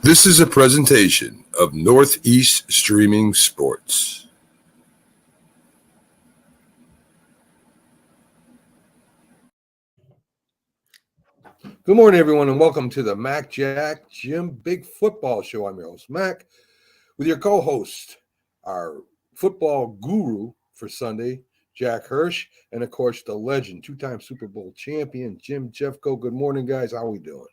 This is a presentation of Northeast Streaming Sports. Good morning, everyone, and welcome to the Mac Jack Jim Big Football Show. I'm your host, Mac, with your co-host, our football guru for Sunday, Jack Hirsch, and, of course, the legend, two-time Super Bowl champion, Jim Jeffco. Good morning, guys. How are we doing?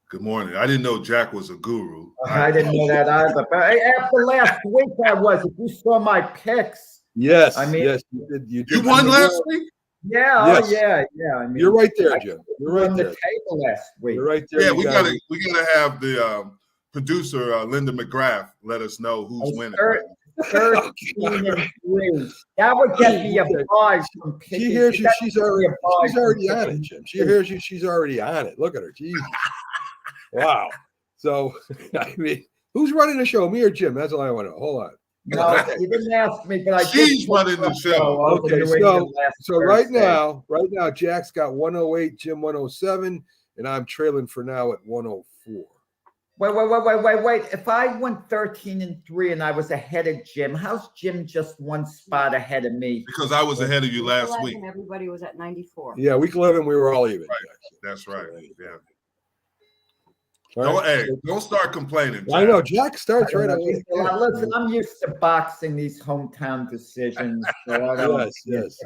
Good morning. I didn't know Jack was a guru. I didn't know that either. But after last week, I was. If you saw my picks, yes, I mean, yes, you won last week. Yeah, yes. Oh yeah. I mean, you're right there, Jim. You're right there. The table last week. You're right there. Yeah, we gotta have the producer Linda McGrath let us know who's winning. 13-3. That would get me a buy from picking. She hears you. She's already on it, Jim. She hears you. She's already on it. Look at her. Jesus. Wow. So, I mean, who's running the show, me or Jim? That's all I want to know. Hold on. No, you didn't ask me, but she's running the show. Okay, so right now, Jack's got 108, Jim 107, and I'm trailing for now at 104. Wait. If I went 13-3 and I was ahead of Jim, how's Jim just one spot ahead of me? Because I was ahead of you last week. Everybody was at 94. Yeah, week 11, we were all even. Right. That's right. Yeah. Right. Don't start complaining, Jack. I know Jack starts right away. Listen, I'm used to boxing these hometown decisions. So yes.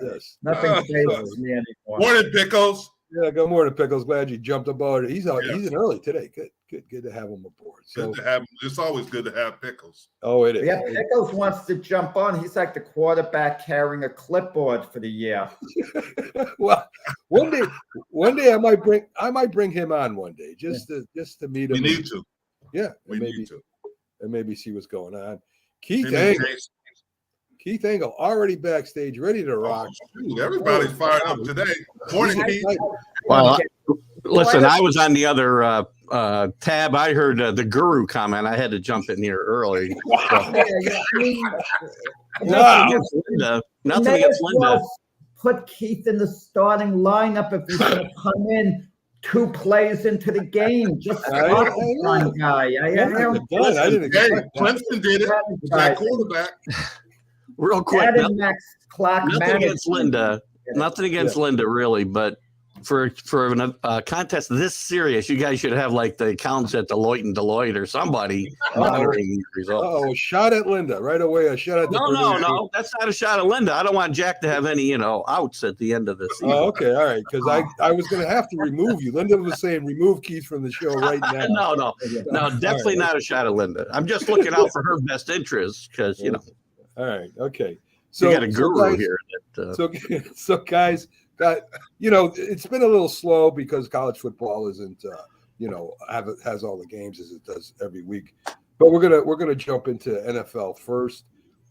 Nothing phases me anymore. Morning, Pickles. Yeah, good morning, Pickles. Glad you jumped aboard. He's in early today. Good to have him aboard. So good to have him. It's always good to have Pickles. Oh, it is. Yeah, Pickles wants to jump on. He's like the quarterback carrying a clipboard for the year. Well, one day I might bring him on one day just to meet him. We need to. Yeah, we need to. And maybe see what's going on. Keith Engle already backstage, ready to rock. Shoot, everybody's fired up today. Morning, Keith. Well, listen, I was on the other tab. I heard the guru comment. I had to jump in here early. Nothing against Linda. Put Keith in the starting lineup if he's going to come in 2 plays into the game. Just one guy. Clemson did it. That quarterback. Real quick, nothing against Linda. Yeah. Nothing against Linda, really, but for a contest this serious, you guys should have like the accountants at Deloitte or somebody monitoring these results. Oh, shot at Linda right away. A shot at the No, that's not a shot at Linda. I don't want Jack to have any, outs at the end of the season. Oh, okay, all right, because I was going to have to remove you. Linda was saying remove Keith from the show right now. No, definitely not a shot at Linda. I'm just looking out for her best interests because All right, okay. So you got a guru here. So guys. It's been a little slow because college football isn't, has all the games as it does every week. But we're gonna jump into NFL first.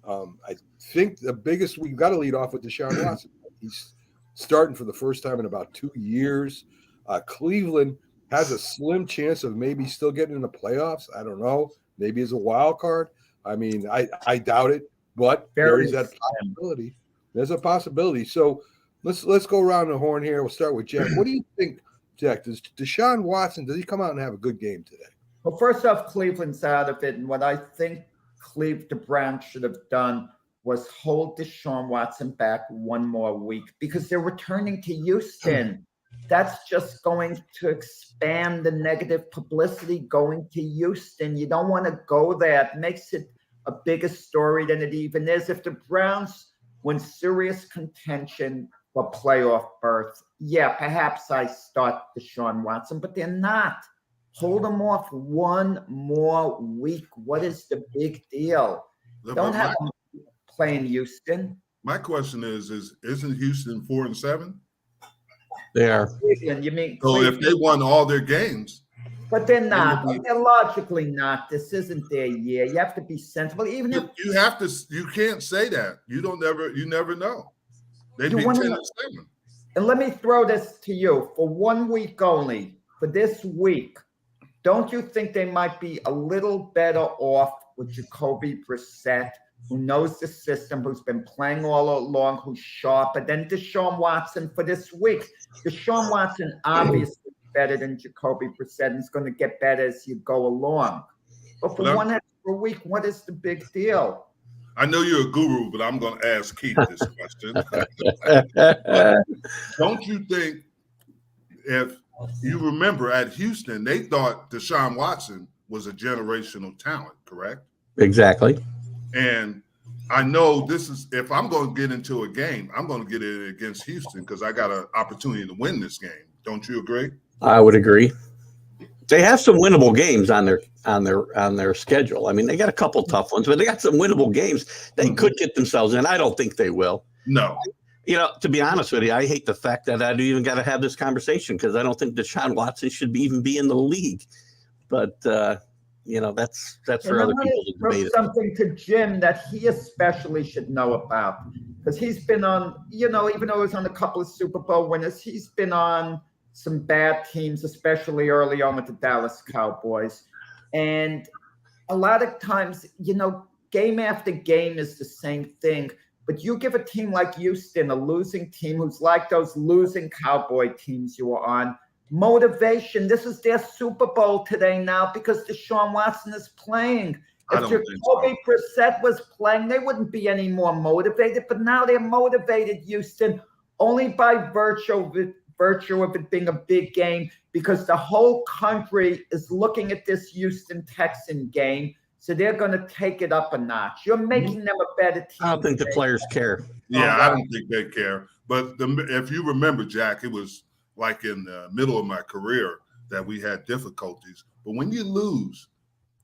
I think the biggest we've got to lead off with Deshaun Watson. He's starting for the first time in about 2 years. Cleveland has a slim chance of maybe still getting in the playoffs. I don't know. Maybe as a wild card. I mean, I doubt it, but there is that possibility. There's a possibility. So. Let's go around the horn here. We'll start with Jack. What do you think, Jack? Does Deshaun Watson, does he come out and have a good game today? Well, first off, Cleveland's out of it. And what I think the Browns should have done was hold Deshaun Watson back one more week because they're returning to Houston. That's just going to expand the negative publicity going to Houston. You don't want to go there. It makes it a bigger story than it even is. If the Browns win serious contention for playoff berth, perhaps I start Deshaun Watson, but they're not. Hold them off one more week. What is the big deal? Don't have them playing Houston. My question isn't Houston 4-7? They are. You mean so if they won all their games? But they're not. They're logically not. This isn't their year. You have to be sensible. Even if you can't say that. You never know. They'd be 10-7. And let me throw this to you for 1 week only. For this week, don't you think they might be a little better off with Jacoby Brissett who knows the system, who's been playing all along, who's sharper than Deshaun Watson for this week. Deshaun Watson obviously better than Jacoby Brissett and is going to get better as you go along. But for one extra week, what is the big deal? I know you're a guru, but I'm going to ask Keith this question. Don't you think, if you remember at Houston, they thought Deshaun Watson was a generational talent, correct? Exactly. And I know this is, if I'm going to get into a game, I'm going to get it against Houston because I got an opportunity to win this game. Don't you agree? I would agree. They have some winnable games on their schedule. I mean, they got a couple tough ones, but they got some winnable games. They could get themselves in. I don't think they will. No. You know, to be honest with you, I hate the fact that I even got to have this conversation because I don't think Deshaun Watson should even be in the league. But you know, that's for other people to debate. Something to Jim that he especially should know about, because he's been on, you know, even though he was on a couple of Super Bowl winners, he's been on some bad teams, especially early on with the Dallas Cowboys. And a lot of times, you know, game after game is the same thing. But you give a team like Houston, a losing team who's like those losing Cowboy teams you were on, motivation. This is their Super Bowl today now because Deshaun Watson is playing. If Jacoby Brissett was playing, they wouldn't be any more motivated. But now they're motivated, Houston, only by virtue of it being a big game, because the whole country is looking at this Houston Texan game. So they're going to take it up a notch. You're making them a better team. I don't think the players care. Yeah, I don't think they care. But if you remember, Jack, it was like in the middle of my career that we had difficulties. But when you lose,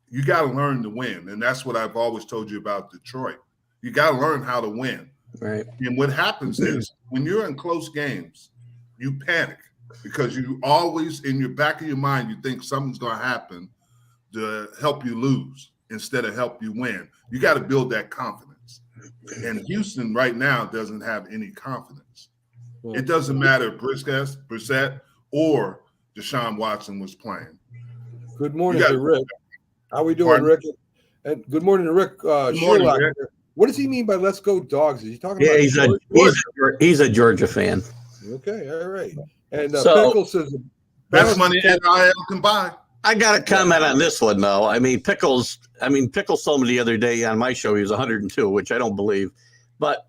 you got to learn to win. And that's what I've always told you about Detroit. You got to learn how to win. Right. And what happens is when you're in close games, you panic because you always, in your back of your mind, you think something's going to happen to help you lose instead of help you win. You got to build that confidence. And Houston right now doesn't have any confidence. It doesn't matter if Brissett or Deshaun Watson was playing. Good morning to Rick. How we doing, Rick? And good morning to Rick. Good morning, Rick. What does he mean by "let's go dogs"? Is he talking about? He's a Georgia fan. Okay, all right. And So, Pickle says best money NIL can buy. I got to comment on this one though. I mean, Pickles told me the other day on my show he was 102, which I don't believe. But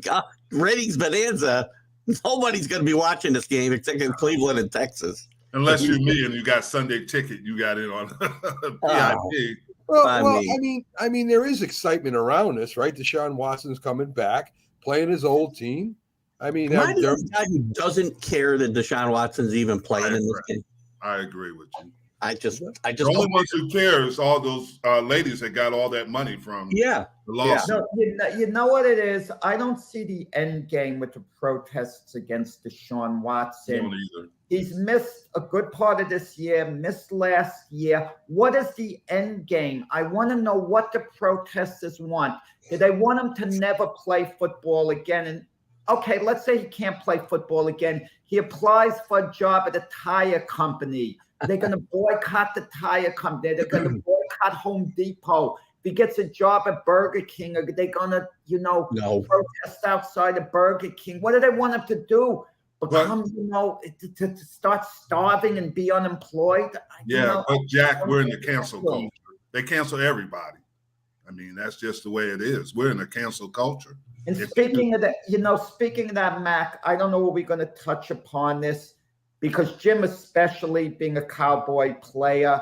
God, ratings bonanza. Nobody's going to be watching this game except in Cleveland and Texas. Unless you're me and you got Sunday ticket, you got it on PIP. Well, I mean, there is excitement around this, right? Deshaun Watson's coming back, playing his old team. I mean, am I the guy who doesn't care that Deshaun Watson's even playing in this game? I agree with you. I just the only ones who care is all those ladies that got all that money from the lawsuit. No, you know what it is? I don't see the end game with the protests against Deshaun Watson. I don't either. He's missed a good part of this year, missed last year. What is the end game? I want to know what the protesters want. Do they want him to never play football again? And okay, let's say he can't play football again. He applies for a job at a tire company. They're going to boycott the tire company. They're going to boycott Home Depot. If he gets a job at Burger King, are they going to, protest outside of Burger King? What do they want him to do? Become, to start starving and be unemployed? But Jack, we're in the cancel culture. They cancel everybody. I mean, that's just the way it is. We're in a cancel culture. And speaking of that, Mac, I don't know what we're going to touch upon this, because Jim, especially being a Cowboy player,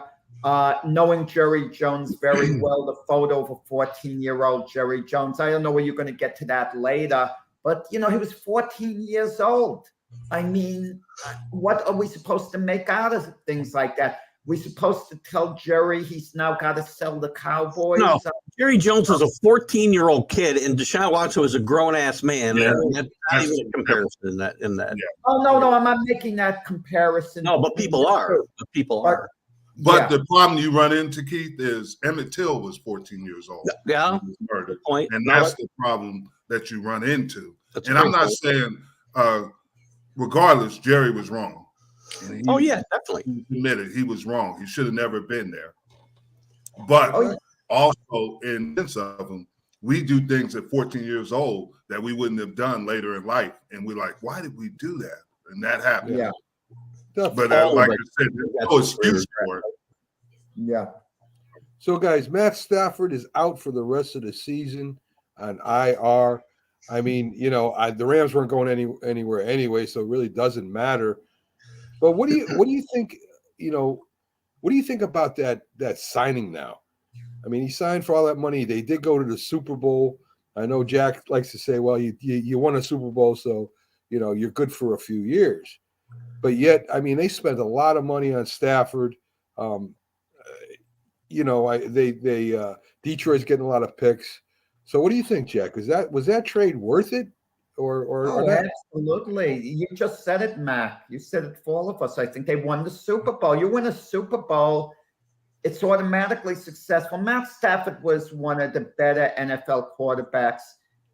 knowing Jerry Jones very well, the photo of a 14-year-old Jerry Jones. I don't know where you're going to get to that later, but, he was 14 years old. I mean, what are we supposed to make out of things like that? We're supposed to tell Jerry he's now got to sell the Cowboys? No, Jerry Jones was a 14-year-old kid, and Deshaun Watson was a grown-ass man. Yeah. That's not even a comparison in that. Yeah. Oh, no, I'm not making that comparison. No, but people are. But the problem you run into, Keith, is Emmett Till was 14 years old. Yeah. He was murdered. And that's the problem that you run into. I'm not saying, regardless, Jerry was wrong. Definitely. He admitted he was wrong. He should have never been there. But also, in sense of him, we do things at 14 years old that we wouldn't have done later in life. And we're like, why did we do that? And that happened. Yeah. But all like of I it. said, there's no excuse for it. Yeah. So, guys, Matt Stafford is out for the rest of the season on IR. I mean, the Rams weren't going anywhere anyway, so it really doesn't matter. But what do you think? What do you think about that signing now? I mean, he signed for all that money. They did go to the Super Bowl. I know Jack likes to say, "Well, you won a Super Bowl, so you're good for a few years." But yet, I mean, they spent a lot of money on Stafford. Detroit's getting a lot of picks. So, what do you think, Jack? Was that trade worth it, or not? Absolutely. You just said it, Mac. You said it for all of us. I think they won the Super Bowl. You win a Super Bowl, it's automatically successful. Matt Stafford was one of the better NFL quarterbacks,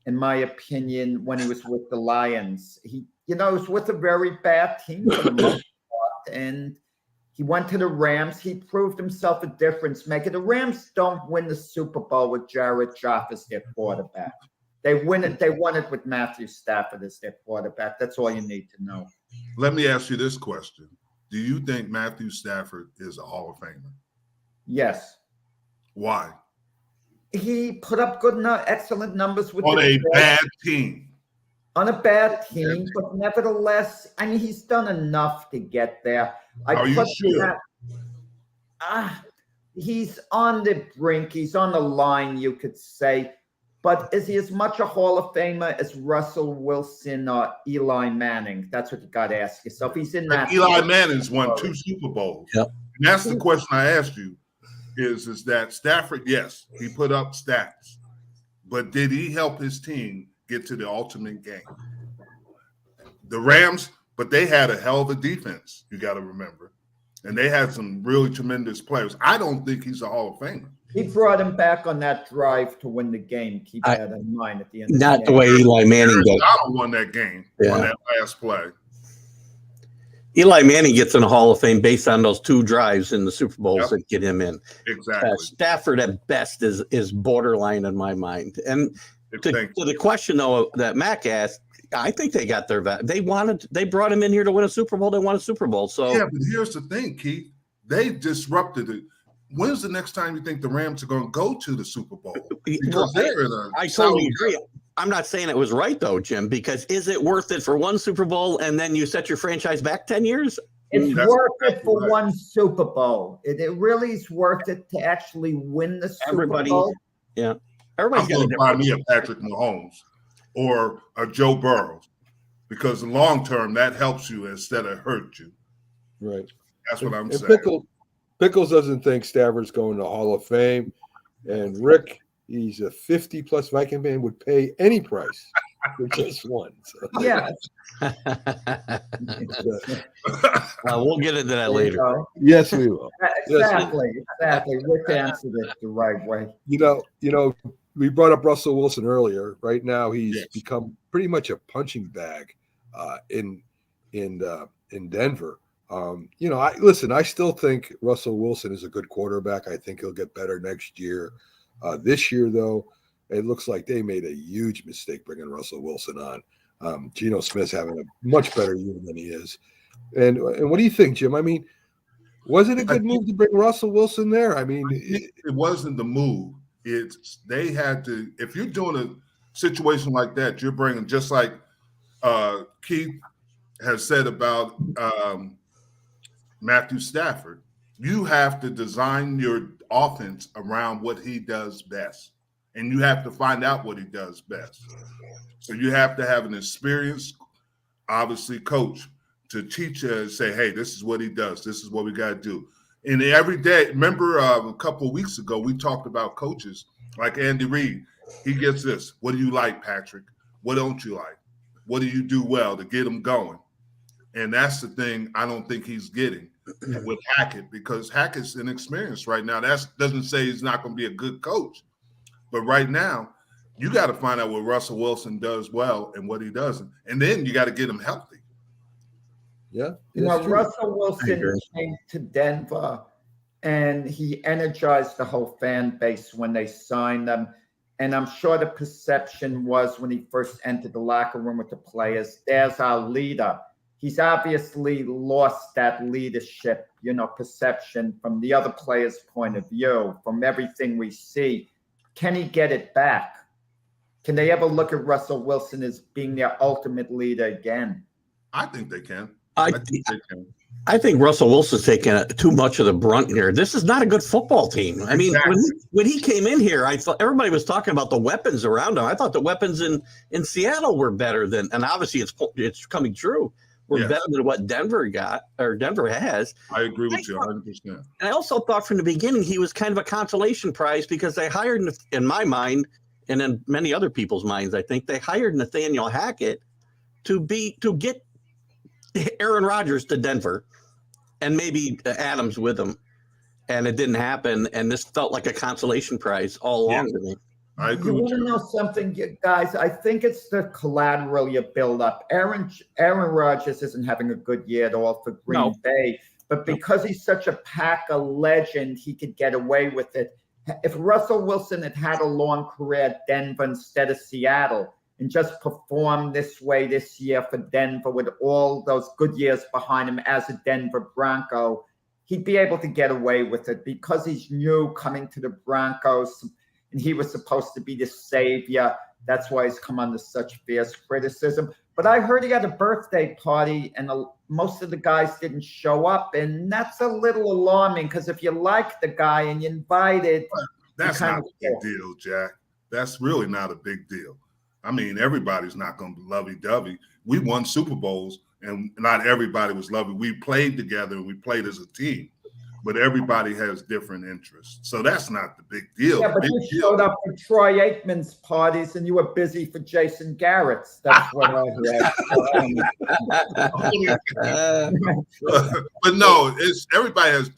in my opinion, when he was with the Lions. He was with a very bad team for the most part, and he went to the Rams. He proved himself a difference maker. The Rams don't win the Super Bowl with Jared Goff as their quarterback. They won it with Matthew Stafford as their quarterback. That's all you need to know. Let me ask you this question. Do you think Matthew Stafford is a Hall of Famer? Yes. Why? He put up excellent numbers with on a bad team. On a bad team, but nevertheless, I mean, he's done enough to get there. Are you sure? He's on the brink. He's on the line, you could say. But is he as much a Hall of Famer as Russell Wilson or Eli Manning? That's what you got to ask yourself. He's in that. Eli Manning's won 2 Super Bowls. Yep. And that's the question I asked you. Is that Stafford, yes, he put up stats, but did he help his team get to the ultimate game? The Rams, but they had a hell of a defense, you got to remember. And they had some really tremendous players. I don't think he's a Hall of Famer. He brought him back on that drive to win the game. Keep that in mind at the end. Not the way Eli Manning did. Donald won that game on that last play. Eli Manning gets in the Hall of Fame based on those 2 drives in the Super Bowls that get him in. Exactly. Stafford at best is borderline in my mind. And to the question though that Mac asked, I think they got their they brought him in here to win a Super Bowl. They won a Super Bowl. So yeah, but here's the thing, Keith. They disrupted it. When's the next time you think the Rams are going to go to the Super Bowl? Because I totally agree. I'm not saying it was right though, Jim, because is it worth it for one Super Bowl and then you set your franchise back 10 years? It's worth it for one Super Bowl. It really is worth it to actually win the Super Bowl. Yeah. Everybody's going to buy me a Patrick Mahomes or a Joe Burrow because in the long term, that helps you instead of hurt you. Right. That's what I'm saying. Pickles doesn't think Stafford's going to Hall of Fame. And Rick, he's a 50-plus Viking fan, would pay any price for just one. So. Yeah. We'll get into that later. Yes, we will. Exactly. Rick answered it the right way. We brought up Russell Wilson earlier. Right now, he's become pretty much a punching bag in Denver. I still think Russell Wilson is a good quarterback. I think he'll get better next year. This year, though, it looks like they made a huge mistake bringing Russell Wilson on. Geno Smith's having a much better year than he is. And what do you think, Jim? I mean, was it a good move to bring Russell Wilson there? I mean, it wasn't the move. They had to. If you're doing a situation like that, you're bringing, just like Keith has said about Matthew Stafford, you have to design your offense around what he does best. And you have to find out what he does best. So you have to have an experienced, obviously, coach to teach you and say, hey, this is what he does. This is what we got to do. And every day, remember a couple of weeks ago, we talked about coaches like Andy Reid. He gets this. What do you like, Patrick? What don't you like? What do you do well to get him going? And that's the thing I don't think he's getting with Hackett, because Hackett's inexperienced right now. That doesn't say he's not going to be a good coach. But right now, you got to find out what Russell Wilson does well and what he doesn't. And then you got to get him healthy. Yeah. Russell Wilson came to Denver and he energized the whole fan base when they signed them. And I'm sure the perception was when he first entered the locker room with the players, there's our leader. He's obviously lost that leadership, perception from the other players' point of view, from everything we see. Can he get it back? Can they ever look at Russell Wilson as being their ultimate leader again? I think they can. I think Russell Wilson's taking too much of the brunt here. This is not a good football team. I mean, when he came in here, I thought everybody was talking about the weapons around him. I thought the weapons in Seattle were better than, and obviously it's coming true. We're better than what Denver got or Denver has. I agree with you 100%. And I also thought from the beginning he was kind of a consolation prize because they hired, in my mind, and in many other people's minds, I think they hired Nathaniel Hackett to get Aaron Rodgers to Denver and maybe Adams with him. And it didn't happen. And this felt like a consolation prize all along to me. I agree you with want you. to know something, guys? I think it's the collateral you build up. Aaron Rodgers isn't having a good year at all for Green Bay, but because he's such a Packer legend, he could get away with it. If Russell Wilson had a long career at Denver instead of Seattle and just performed this way this year for Denver with all those good years behind him as a Denver Bronco, he'd be able to get away with it because he's new coming to the Broncos. And he was supposed to be the savior. That's why he's come under such fierce criticism. But I heard he had a birthday party and most of the guys didn't show up. And that's a little alarming because if you like the guy and you invited. That's not a big deal, Jack. That's really not a big deal. I mean, everybody's not going to be lovey-dovey. We won Super Bowls and not everybody was lovey. We played together and we played as a team. But everybody has different interests. So that's not the big deal. Yeah, but you showed up for Troy Aikman's parties and you were busy for Jason Garrett's. That's what I heard. But no, everybody has,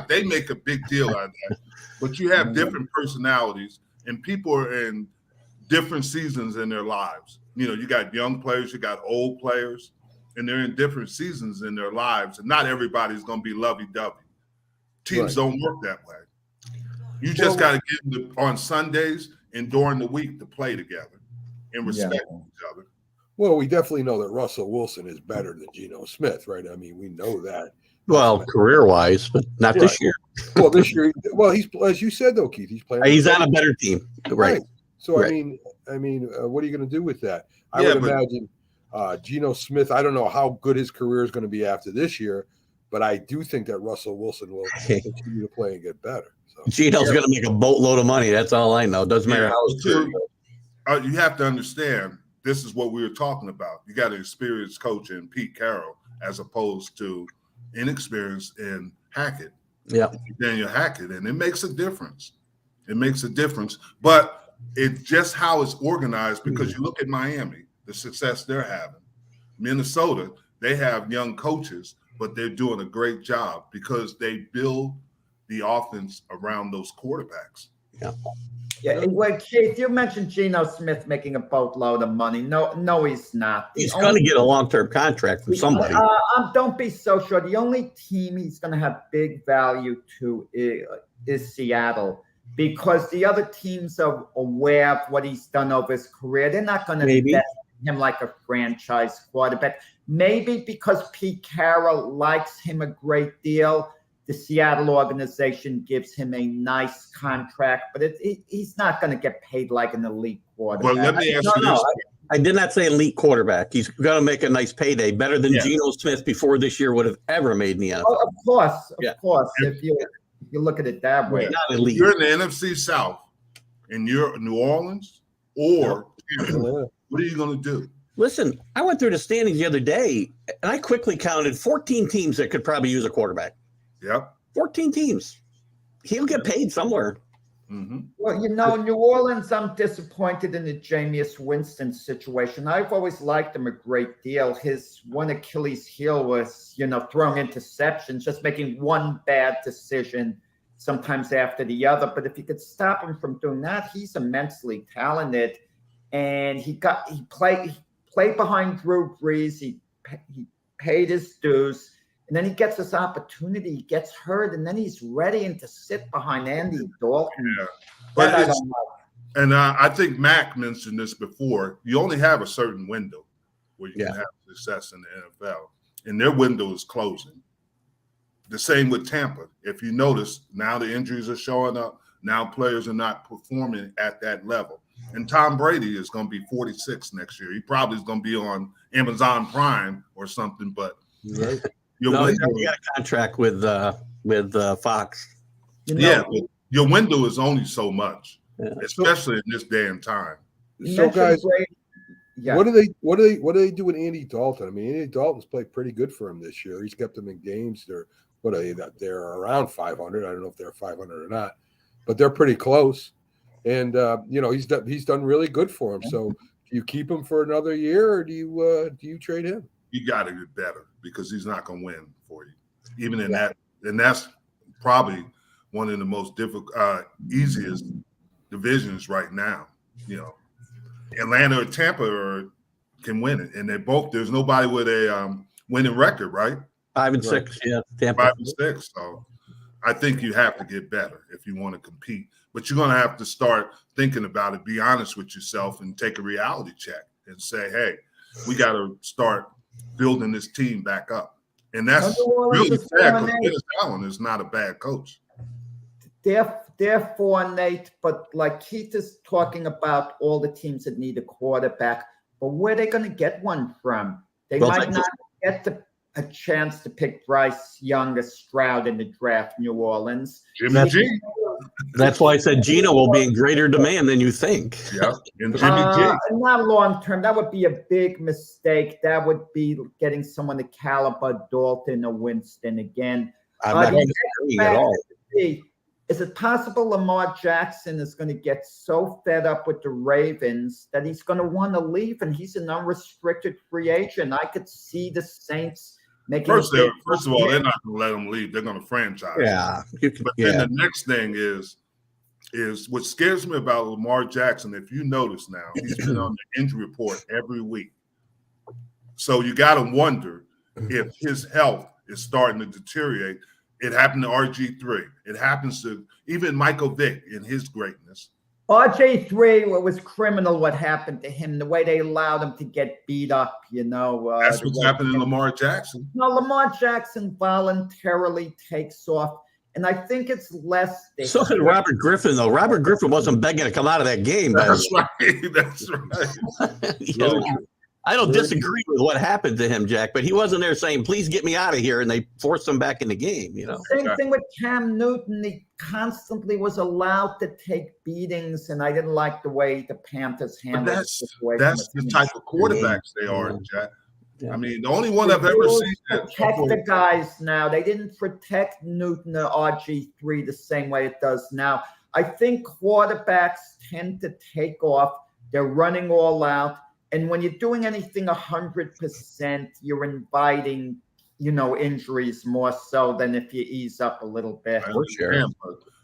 they make a big deal out of that. But you have different personalities and people are in different seasons in their lives. You got young players, you got old players, and they're in different seasons in their lives. And not everybody's going to be lovey-dovey. Teams don't work that way. You just got to get them on Sundays and during the week to play together and respect each other. Well, we definitely know that Russell Wilson is better than Geno Smith, right? I mean, we know that. Well, career-wise, but not this year. Well, this year, he's, as you said though, Keith, he's playing. He's on a better team, right? So I mean, what are you going to do with that? I would imagine Geno Smith. I don't know how good his career is going to be after this year. But I do think that Russell Wilson will continue to play and get better. So. Geno's going to make a boatload of money. That's all I know. Doesn't matter how it's true. You have to understand, this is what we were talking about. You got an experienced coach in Pete Carroll as opposed to inexperienced in Hackett. Yeah. Daniel Hackett. And it makes a difference. It makes a difference. But it's just how it's organized because you look at Miami, the success they're having. Minnesota, they have young coaches, but they're doing a great job because they build the offense around those quarterbacks. Yeah. Well, Keith, you mentioned Geno Smith making a boatload of money. No, he's not. He's going to get a long-term contract from somebody. Don't be so sure. The only team he's going to have big value to is Seattle because the other teams are aware of what he's done over his career. They're not going to invest in him like a franchise quarterback. Maybe because Pete Carroll likes him a great deal, the Seattle organization gives him a nice contract, but he's not going to get paid like an elite quarterback. Well, let me ask you this. I did not say elite quarterback. He's going to make a nice payday, better than Geno Smith before this year would have ever made in the NFL. Oh, of course. If you look at it that way. Not elite. You're in the NFC South and you're New Orleans or what are you going to do? Listen, I went through the standings the other day, and I quickly counted 14 teams that could probably use a quarterback. Yep. 14 teams. He'll get paid somewhere. Mm-hmm. Well, New Orleans, I'm disappointed in the Jameis Winston situation. I've always liked him a great deal. His one Achilles heel was, throwing interceptions, just making one bad decision sometimes after the other. But if you could stop him from doing that, he's immensely talented. And he played behind Drew Brees. He paid his dues. And then he gets this opportunity. He gets hurt, and then he's ready to sit behind Andy Dalton. Yeah. But And I think Mac mentioned this before. You only have a certain window where you can have success in the NFL, and their window is closing. The same with Tampa. If you notice, now the injuries are showing up. Now players are not performing at that level. And Tom Brady is going to be 46 next year. He probably is going to be on Amazon Prime or something. But he got a contract with Fox. Your window is only so much, especially in this day and time. So, guys, what do they do with Andy Dalton? I mean, Andy Dalton's played pretty good for him this year. He's kept them in games. They're around 500. I don't know if they're 500 or not, but they're pretty close. And he's done really good for him. So, do you keep him for another year, or do you trade him? You got to get better because he's not going to win for you, even in that. And that's probably one of the most difficult, easiest divisions right now. Atlanta or Tampa can win it, and there's nobody with a winning record, right? 5-6, yeah, Tampa 5-6. So I think you have to get better if you want to compete. But you're going to have to start thinking about it, be honest with yourself, and take a reality check and say, hey, we got to start building this team back up. And that's really sad because Dennis Allen is not a bad coach. They're 4-8, but like Keith is talking about all the teams that need a quarterback, but where are they going to get one from? They might not get a chance to pick Bryce Young or Stroud in the draft, New Orleans. Jimmy G. That's why I said Gino will be in greater demand than you think. Yeah, and Jimmy G. Not long term. That would be a big mistake. That would be getting someone the caliber Dalton or Winston again. I'm not disagreeing at all. Is it possible Lamar Jackson is going to get so fed up with the Ravens that he's going to want to leave, and he's an unrestricted free agent? I could see the Saints making. First of all, they're not going to let him leave. They're going to franchise. Yeah, but then the next thing is what scares me about Lamar Jackson. If you notice now, he's been on the injury report every week. So you got to wonder if his health is starting to deteriorate. It happened to RG3. It happens to even Michael Vick in his greatness. RG3 was criminal what happened to him, the way they allowed him to get beat up, That's what's happening to Lamar Jackson. No, Lamar Jackson voluntarily takes off, and I think it's less. So did Robert Griffin, though. Robert Griffin wasn't begging to come out of that game. That's right. That's right. I don't disagree with what happened to him, Jack, but he wasn't there saying, please get me out of here, and they forced him back in the game, Same thing with Cam Newton. He constantly was allowed to take beatings, and I didn't like the way the Panthers handled the situation. That's the type of quarterbacks they are, Jack. Yeah. I mean, the only one I've ever seen that protect the guys now. They didn't protect Newton or RG3 the same way it does now. I think quarterbacks tend to take off. They're running all out. And when you're doing anything 100%, you're inviting, injuries more so than if you ease up a little bit. For sure.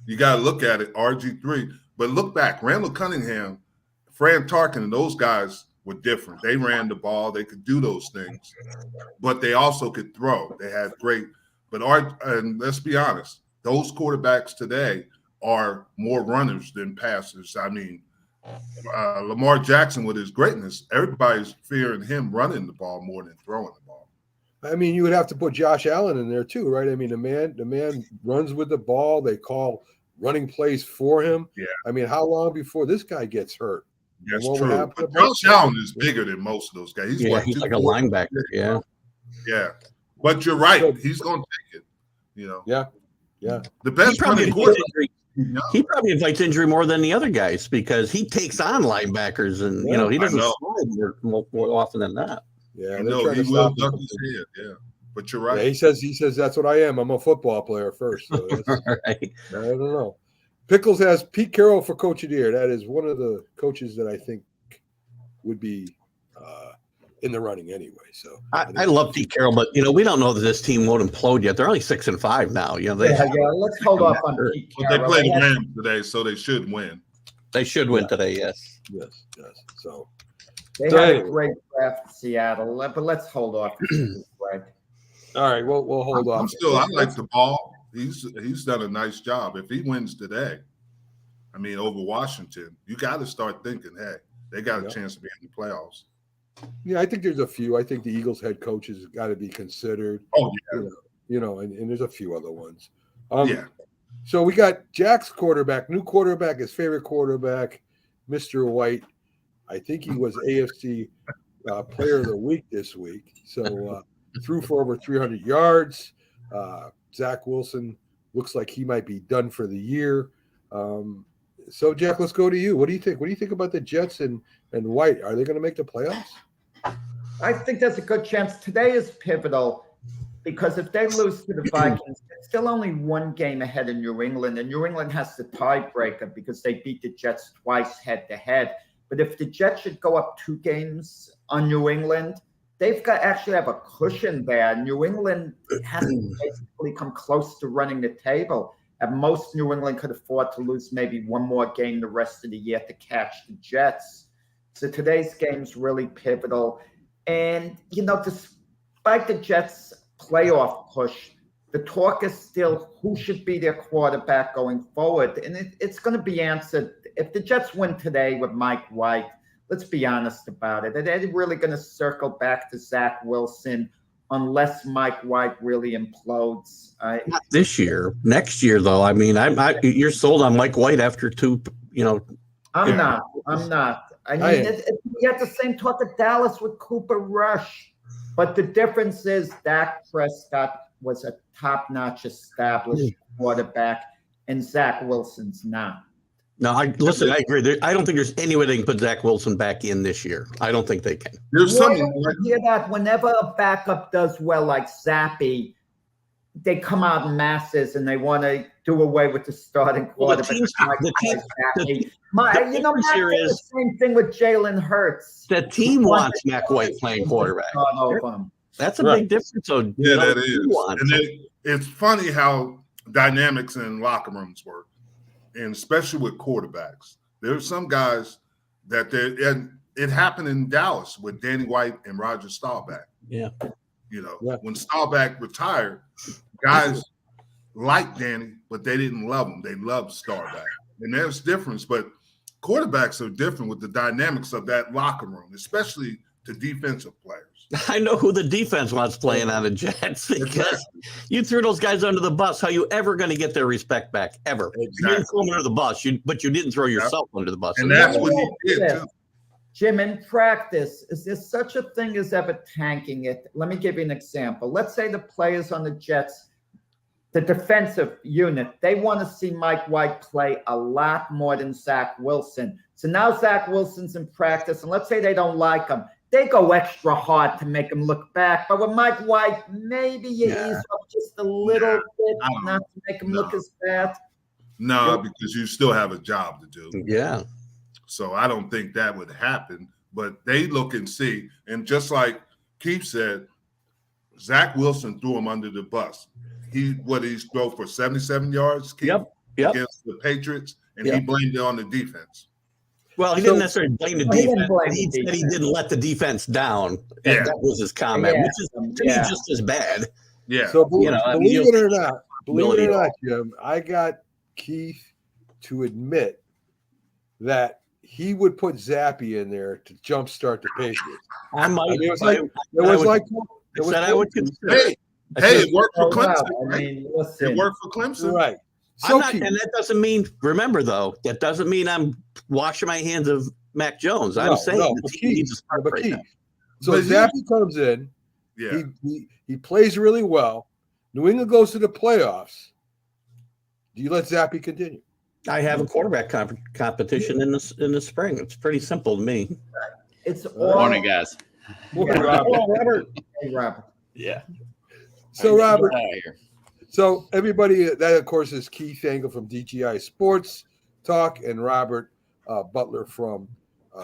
You got to look at it, RG3. But look back, Randall Cunningham, Fran Tarkin, and those guys were different. They ran the ball. They could do those things. But they also could throw. They had great – and let's be honest, those quarterbacks today are more runners than passers. I mean – Lamar Jackson, with his greatness, everybody's fearing him running the ball more than throwing the ball. I mean, you would have to put Josh Allen in there too, right? I mean, the man runs with the ball. They call running plays for him. Yeah. I mean, how long before this guy gets hurt? That's true. But Josh Allen is bigger than most of those guys. He's like a linebacker. Yeah. Yeah. But you're right. He's going to take it. Yeah. Yeah. The best running quarterback. He probably invites injury more than the other guys because he takes on linebackers and he doesn't slide more often than that. Yeah, he will duck his head. Yeah, but you're right. Yeah, he says that's what I am. I'm a football player first. So right. I don't know. Pickles has Pete Carroll for Coach of the Year. That is one of the coaches that I think would be in the running anyway. So I love Pete Carroll, but we don't know that this team won't implode yet. They're only 6-5 now. Let's hold off on Pete Carroll. They play the Rams today, so they should win. They should win today. Yes. So they had a great draft in Seattle, but let's hold off. All right, we'll hold off. I like the ball. He's done a nice job. If he wins today, I mean, over Washington, you got to start thinking, hey, they got a Yeah. chance to be in the playoffs. Yeah, I think there's a few. I think the Eagles head coach has got to be considered. Oh, yeah. And there's a few other ones. Yeah. So we got Jack's quarterback, new quarterback, his favorite quarterback, Mr. White. I think he was AFC Player of the Week this week. So threw for over 300 yards. Zach Wilson looks like he might be done for the year. So Jack, let's go to you. What do you think? What do you think about the Jets and White? Are they going to make the playoffs? I think there's a good chance. Today is pivotal because if they lose to the Vikings, it's still only one game ahead of New England, and New England has the tiebreaker because they beat the Jets twice head-to-head. But if the Jets should go up 2 games on New England, they've got actually have a cushion there. New England hasn't basically come close to running the table. At most, New England could afford to lose maybe one more game the rest of the year to catch the Jets. So today's game's really pivotal. And, despite the Jets' playoff push, the talk is still who should be their quarterback going forward. And it's going to be answered. If the Jets win today with Mike White, let's be honest about it. They're really going to circle back to Zach Wilson unless Mike White really implodes. Not this year. Next year, though. I mean, you're sold on Mike White after 2, I'm not. I mean, you have the same talk at Dallas with Cooper Rush. But the difference is Dak Prescott was a top-notch established quarterback, and Zach Wilson's not. No, I agree. I don't think there's any way they can put Zach Wilson back in this year. I don't think they can. There's something You hear that whenever a backup does well, like Zappy, they come out in masses and they want to do away with the starting quarterback. Matt did the same thing with Jalen Hurts. The team wants Mac White playing quarterback. That's a big difference. So yeah, that is. And it's funny how dynamics in locker rooms work, and especially with quarterbacks. There's some guys and it happened in Dallas with Danny White and Roger Staubach. Yeah. When Staubach retired, guys liked Danny, but they didn't love him. They loved Staubach. And there's difference, but quarterbacks are different with the dynamics of that locker room, especially to defensive players. I know who the defense wants playing on the Jets because you threw those guys under the bus. How are you ever going to get their respect back? Ever. Exactly. You didn't throw them under the bus, but you didn't throw yourself under the bus. And that's what he did, too. Jim, in practice, is there such a thing as ever tanking it? Let me give you an example. Let's say the players on the Jets, the defensive unit, they want to see Mike White play a lot more than Zach Wilson. So now Zach Wilson's in practice, and let's say they don't like him. They go extra hard to make him look back. But with Mike White, maybe you ease up just a little bit, not to make him look as bad. No, because you still have a job to do. Yeah. So I don't think that would happen. But they look and see. And just like Keith said, Zach Wilson threw him under the bus. He's throw for 77 yards, Keith, against the Patriots, and he blamed it on the defense. Well, he didn't necessarily blame the defense. He said he didn't let the defense down. And that was his comment, which is to me just as bad. Yeah. So believe it or not, Jim, I got Keith to admit that he would put Zappy in there to jumpstart the Patriots. I might. I would consider. Hey, it worked for Clemson. It worked for Clemson, right? So and that doesn't mean. Remember, though, that doesn't mean I'm washing my hands of Mac Jones. I'm saying the team needs to start right now. So Zappy comes in. Yeah, he plays really well. New England goes to the playoffs. Do you let Zappy continue? I have a quarterback competition in the spring. It's pretty simple to me. It's morning, guys. Morning, Robert. Hey, Robert. Yeah. So Robert. So everybody, that of course is Keith Engle from DGI Sports Talk and Robert Butler from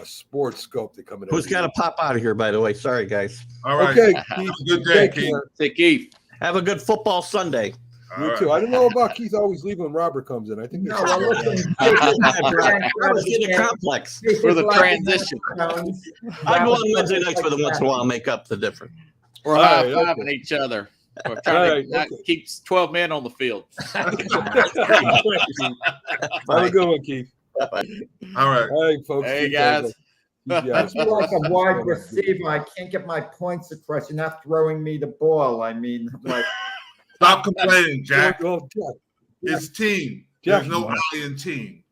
Sports Scope. They come in. Who's got to pop out of here, by the way? Sorry, guys. All right. Okay, Keith. Good day, Keith. Say, Keith. Have a good football Sunday. You too. I don't know about Keith always leaving when Robert comes in. I think Robert's getting a complex for the transition. I go on Wednesday nights for the once in a while and make up the difference. We're high-fiving each other. We're trying to keep 12 men on the field. Have a good one, Keith. All right. All right, folks. Hey, Keith guys. Engle. I feel like a wide Yeah. receiver. I can't get my points across. You're not throwing me the ball. I mean, I'm like, Stop complaining, Jack. Well, Jack, It's team. Jack, There's no I in team.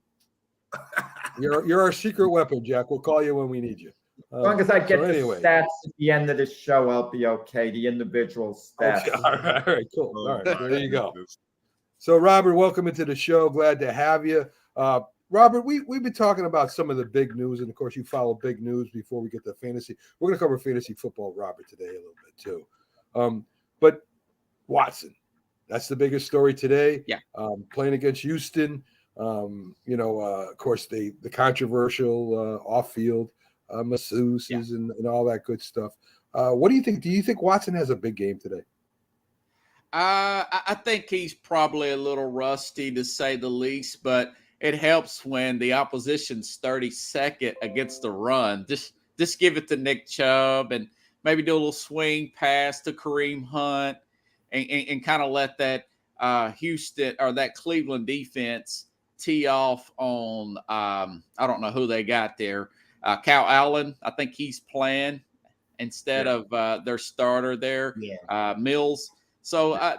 you're our secret weapon, Jack. We'll call you when we need you. as long as I get so the anyway. stats at the end of the show, I'll be okay. The individual stats. Okay, all right, cool. Oh, All right, my there you go. goodness. So, Robert, welcome into the show. Glad to have you. Robert, we've been talking about some of the big news, and of course, you follow big news before we get to fantasy. We're going to cover fantasy football, Robert, today a little bit too. But Watson, that's the biggest story today. Yeah. Playing against Houston. Of course, the controversial off-field masseuses and all that good stuff. What do you think? Do you think Watson has a big game today? I think he's probably a little rusty, to say the least, but it helps when the opposition's 32nd against the run. Just give it to Nick Chubb and maybe do a little swing pass to Kareem Hunt and kind of let that Houston or that Cleveland defense tee off on I don't know who they got there. Cal Allen, I think he's playing instead of their starter there, Mills. So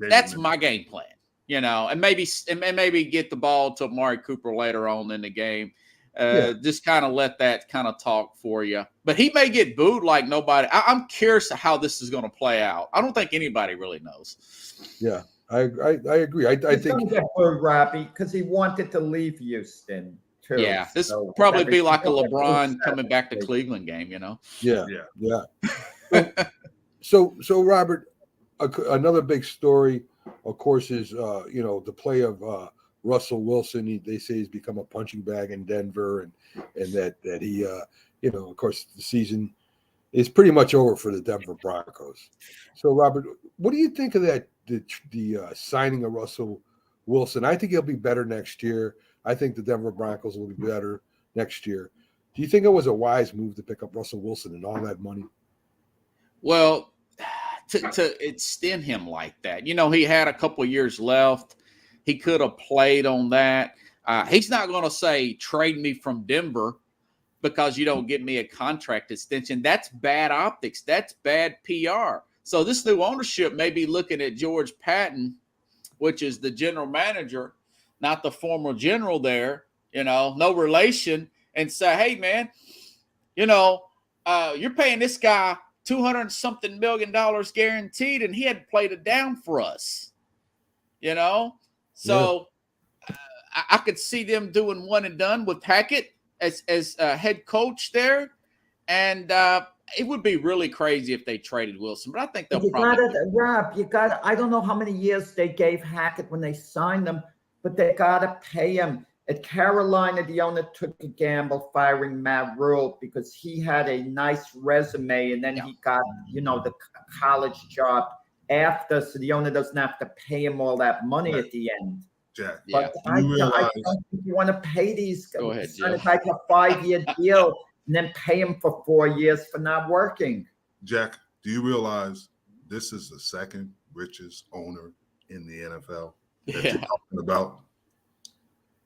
that's my game plan, and maybe get the ball to Amari Cooper later on in the game. Just kind of let that kind of talk for you. But he may get booed like nobody. I'm curious how this is going to play out. I don't think anybody really knows. Yeah, I agree. I He's think going to get booed, Robbie, because he wanted to leave Houston too. Yeah, this So will probably be like a everything- LeBron coming back to Cleveland game, Yeah. Yeah. So Robert, another big story, of course, is the play of Russell Wilson. They say he's become a punching bag in Denver, and that he, of course, the season is pretty much over for the Denver Broncos. So, Robert, what do you think of that? The signing of Russell Wilson? I think he'll be better next year. I think the Denver Broncos will be better next year. Do you think it was a wise move to pick up Russell Wilson and all that money? Well, to extend him like that, he had a couple of years left. He could have played on that. He's not going to say trade me from Denver because you don't give me a contract extension. That's bad optics. That's bad PR. So this new ownership may be looking at George Patton, which is the general manager, not the former general there, no relation, and say, hey, man, you're paying this guy $200-something million guaranteed, and he had played it down for us, So I could see them doing one and done with Hackett as head coach there, and it would be really crazy if they traded Wilson. But I think they'll Rob, I don't know how many years they gave Hackett when they signed him, but they got to pay him. At Carolina, the owner took a gamble firing Matt Rule because he had a nice resume, and then he got, the college job after, so the owner doesn't have to pay him all that money at the end. Jack, But I don't think you want to pay these guys. It's like a 5-year deal and then pay him for 4 years for not working. Jack, do you realize this is the second richest owner in the NFL that you're talking about?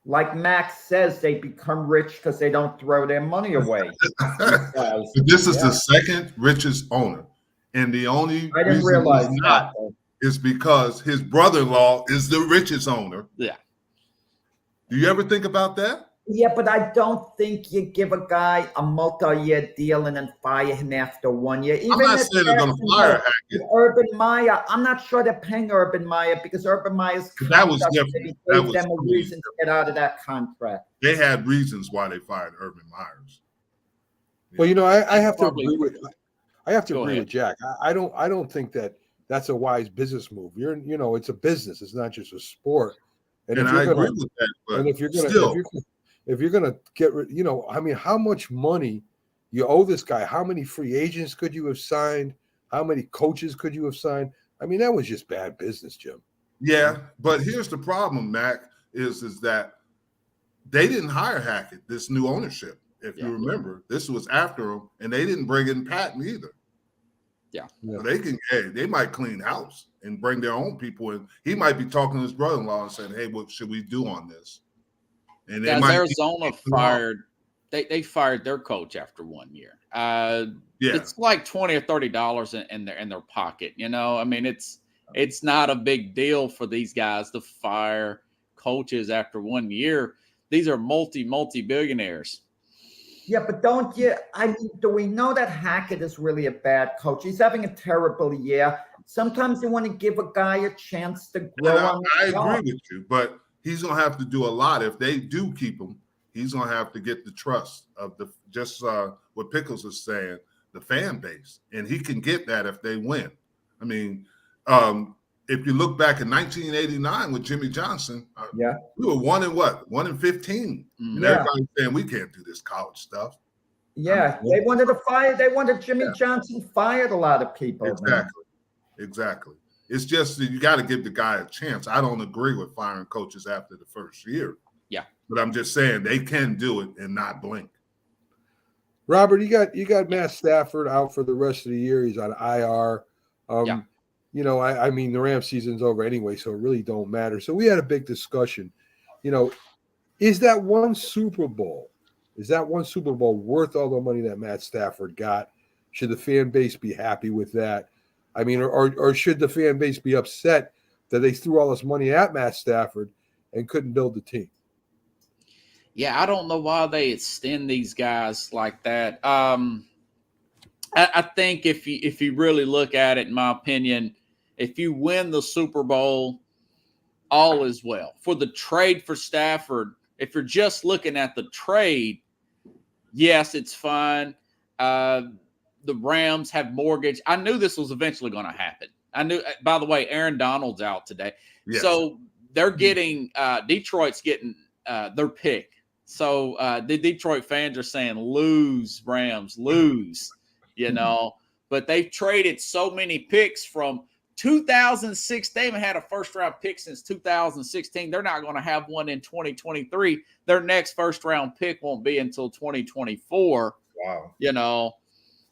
Like Max says, they become rich because they don't throw their money away. This is the second richest owner. And the only I didn't realize that is because his brother-in-law is the richest owner. Yeah. Do you ever think about that? Yeah, but I don't think you give a guy a multi-year deal and then fire him after 1 year. I'm not saying they're going to fire Hackett. Urban Meyer, I'm not sure they're paying Urban Meyer because Urban Meyer's that was different. That gave them a reason to get out of that contract. They had reasons why they fired Urban Myers. Well, I have to agree with with Jack. I don't think that's a wise business move. It's a business. It's not just a sport. And I agree with that. But if you're gonna get rid, how much money you owe this guy? How many free agents could you have signed? How many coaches could you have signed? I mean, that was just bad business, Jim. Yeah, but here's the problem, Mac, is that they didn't hire Hackett, this new ownership. If you remember, this was after him, and they didn't bring in Patton either. Yeah. So they might clean house and bring their own people in. He might be talking to his brother-in-law and saying, hey, what should we do on this? And they Guys, might Arizona fired. They fired their coach after 1 year. It's like $20 or $30 in their pocket. You know, I mean, it's not a big deal for these guys to fire coaches after 1 year. These are multi-billionaires. Yeah, but do we know that Hackett is really a bad coach? He's having a terrible year. Sometimes you want to give a guy a chance to grow. I agree with you, but he's going to have to do a lot. If they do keep him, he's going to have to get the trust of what Pickles is saying, the fan base. And he can get that if they win. I mean, if you look back in 1989 with Jimmy Johnson, we were 1 in 15. And everybody's saying we can't do this college stuff. Yeah, they wanted to fire. They wanted Jimmy Johnson fired a lot of people. Exactly. It's just that you got to give the guy a chance. I don't agree with firing coaches after the first year. Yeah, but I'm just saying they can do it and not blink. Robert, you got Matt Stafford out for the rest of the year. He's on IR. You know, I mean, the Rams season's over anyway, so it really don't matter. So we had a big discussion. You know, is that one Super Bowl worth all the money that Matt Stafford got? Should the fan base be happy with that? I mean, or should the fan base be upset that they threw all this money at Matt Stafford and couldn't build the team? Yeah, I don't know why they extend these guys like that. I think if you really look at it, in my opinion, if you win the Super Bowl, all is well. For the trade for Stafford, if you're just looking at the trade, yes, it's fine. The Rams have mortgage. I knew this was eventually going to happen. I knew, by the way, Aaron Donald's out today. Yes. So they're getting Detroit's getting their pick. So the Detroit fans are saying, lose, Rams, lose, you know. But they've traded so many picks from 2006. They haven't had a first-round pick since 2016. They're not going to have one in 2023. Their next first-round pick won't be until 2024. Wow. You know.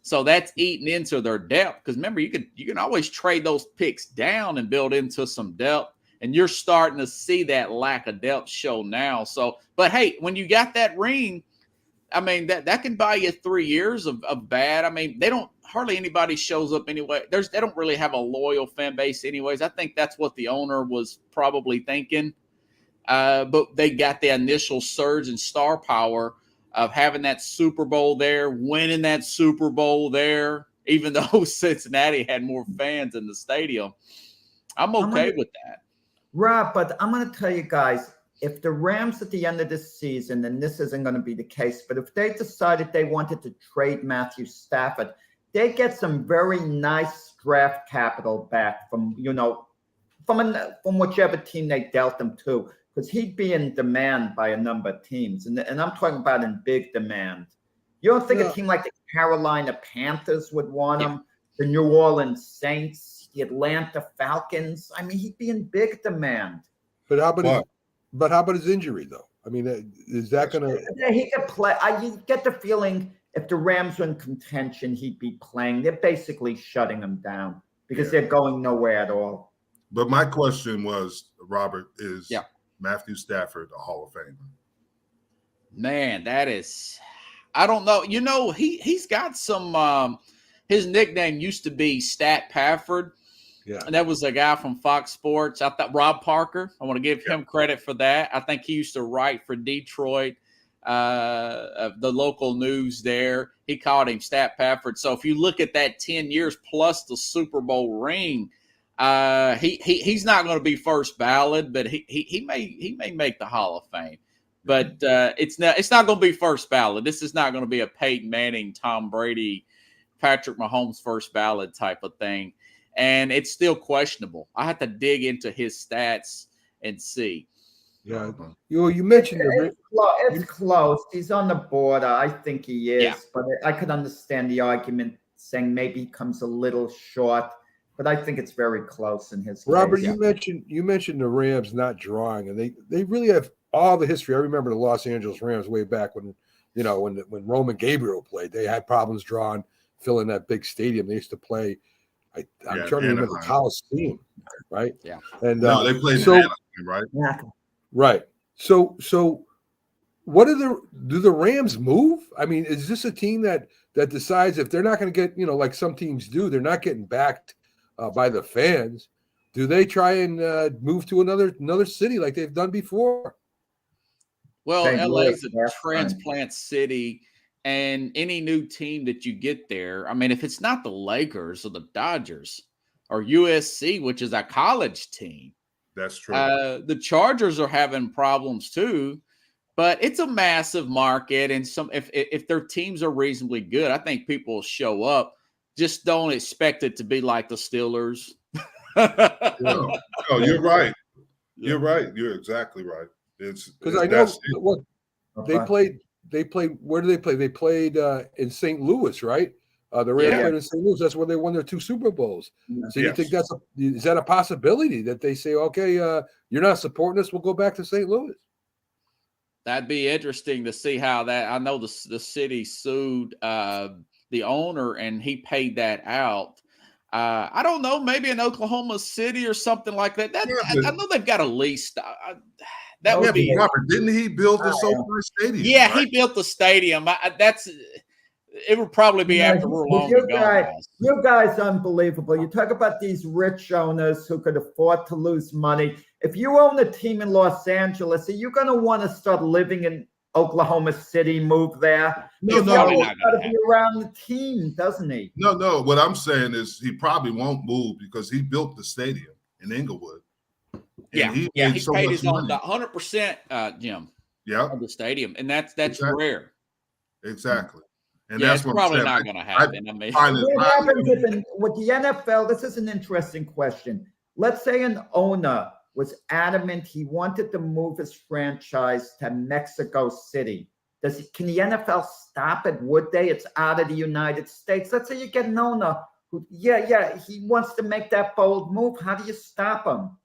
So that's eating into their depth. Because remember, you can always trade those picks down and build into some depth. And you're starting to see that lack of depth show now. So, but hey, when you got that ring, I mean, that can buy you 3 years of bad. I mean, hardly anybody shows up anyway. They don't really have a loyal fan base anyways. I think that's what the owner was probably thinking. But they got the initial surge in star power of having that Super Bowl there, winning that Super Bowl there, even though Cincinnati had more fans in the stadium. I'm okay with that. Rob, but I'm going to tell you guys, if the Rams at the end of this season, and this isn't going to be the case, but if they decided they wanted to trade Matthew Stafford, they get some very nice draft capital back from whichever team they dealt them to, because he'd be in demand by a number of teams. And I'm talking about in big demand. You don't think a team like the Carolina Panthers would want him, the New Orleans Saints, the Atlanta Falcons? I mean, he'd be in big demand. But how about his injury, though? I mean, is that going to? Yeah, he could play. You get the feeling if the Rams were in contention, he'd be playing. They're basically shutting him down because they're going nowhere at all. But my question was, Robert, is Matthew Stafford a Hall of Famer? Man, that is, I don't know. You know, he's got some. His nickname used to be Stat Pafford. Yeah, and that was a guy from Fox Sports. I thought Rob Parker. I want to give him credit for that. I think he used to write for Detroit, the local news there. He called him Stat Pafford. So if you look at that 10 years plus the Super Bowl ring, he's not going to be first ballot, but he may make the Hall of Fame. But it's not going to be first ballot. This is not going to be a Peyton Manning, Tom Brady, Patrick Mahomes first ballot type of thing. And it's still questionable. I have to dig into his stats and see. Yeah, you mentioned it's close. He's on the border. I think he is, but I could understand the argument saying maybe he comes a little short. But I think it's very close in his case. Robert, you mentioned the Rams not drawing, and they really have all the history. I remember the Los Angeles Rams way back when Roman Gabriel played. They had problems drawing, filling that big stadium. They used to play. I'm trying to remember the Coliseum, right? Yeah. And they played in Anaheim, right? Yeah. Right. So what do the Rams move? I mean, is this a team that decides if they're not going to get, like some teams do, they're not getting backed by the fans? Do they try and move to another city like they've done before? Well, St. LA's Louis, a transplant city, and any new team that you get there, I mean, if it's not the Lakers or the Dodgers or USC, which is a college team, That's true. The Chargers are having problems too. But it's a massive market, and if their teams are reasonably good, I think people will show up. Just don't expect it to be like the Steelers. No, you're right. You're right. You're exactly right. It's because I know what they played. They played. Where do they play? They played in St. Louis, right? The Rams played in St. Louis. That's where they won their 2 Super Bowls. So you think is that a possibility that they say, okay, you're not supporting us, we'll go back to St. Louis? That'd be interesting to see how that. I know the city sued the owner, and he paid that out. I don't know, maybe in Oklahoma City or something like that. I know they've got a lease. That would be. Robert, didn't he build the SoFi Stadium? Yeah, right? He built the stadium. It would probably be after we're long gone. You guys, unbelievable. You talk about these rich owners who could afford to lose money. If you own a team in Los Angeles, are you going to want to start living in Oklahoma City, move there? No, He's got to be around the team, doesn't he? No. What I'm saying is he probably won't move because he built the stadium in Inglewood. He paid his own 100%, Jim. Yeah, of the stadium, and that's rare. Exactly. And that's probably not going to happen. I mean, what happens with the NFL? This is an interesting question. Let's say an owner was adamant he wanted to move his franchise to Mexico City. Can the NFL stop it? Would they? It's out of the United States. Let's say you get an owner who, he wants to make that bold move. How do you stop him?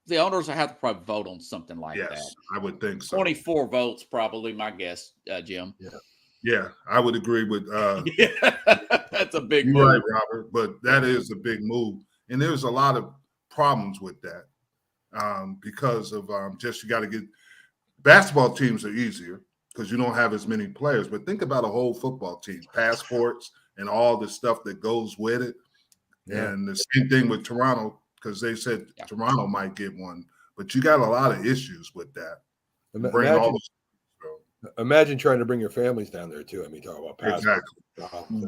The owners will have to probably vote on something like that. Yes, I would think so. 24 votes, probably my guess, Jim. Yeah, I would agree with. That's a big move, right, Robert. But that is a big move, and there's a lot of problems with that because of just you got to get basketball teams are easier because you don't have as many players. But think about a whole football team, passports, and all the stuff that goes with it. Yeah. And the same thing with Toronto. Because they said Toronto might get one, but you got a lot of issues with that. Imagine trying to bring your families down there too. I mean, talk about passports. Exactly.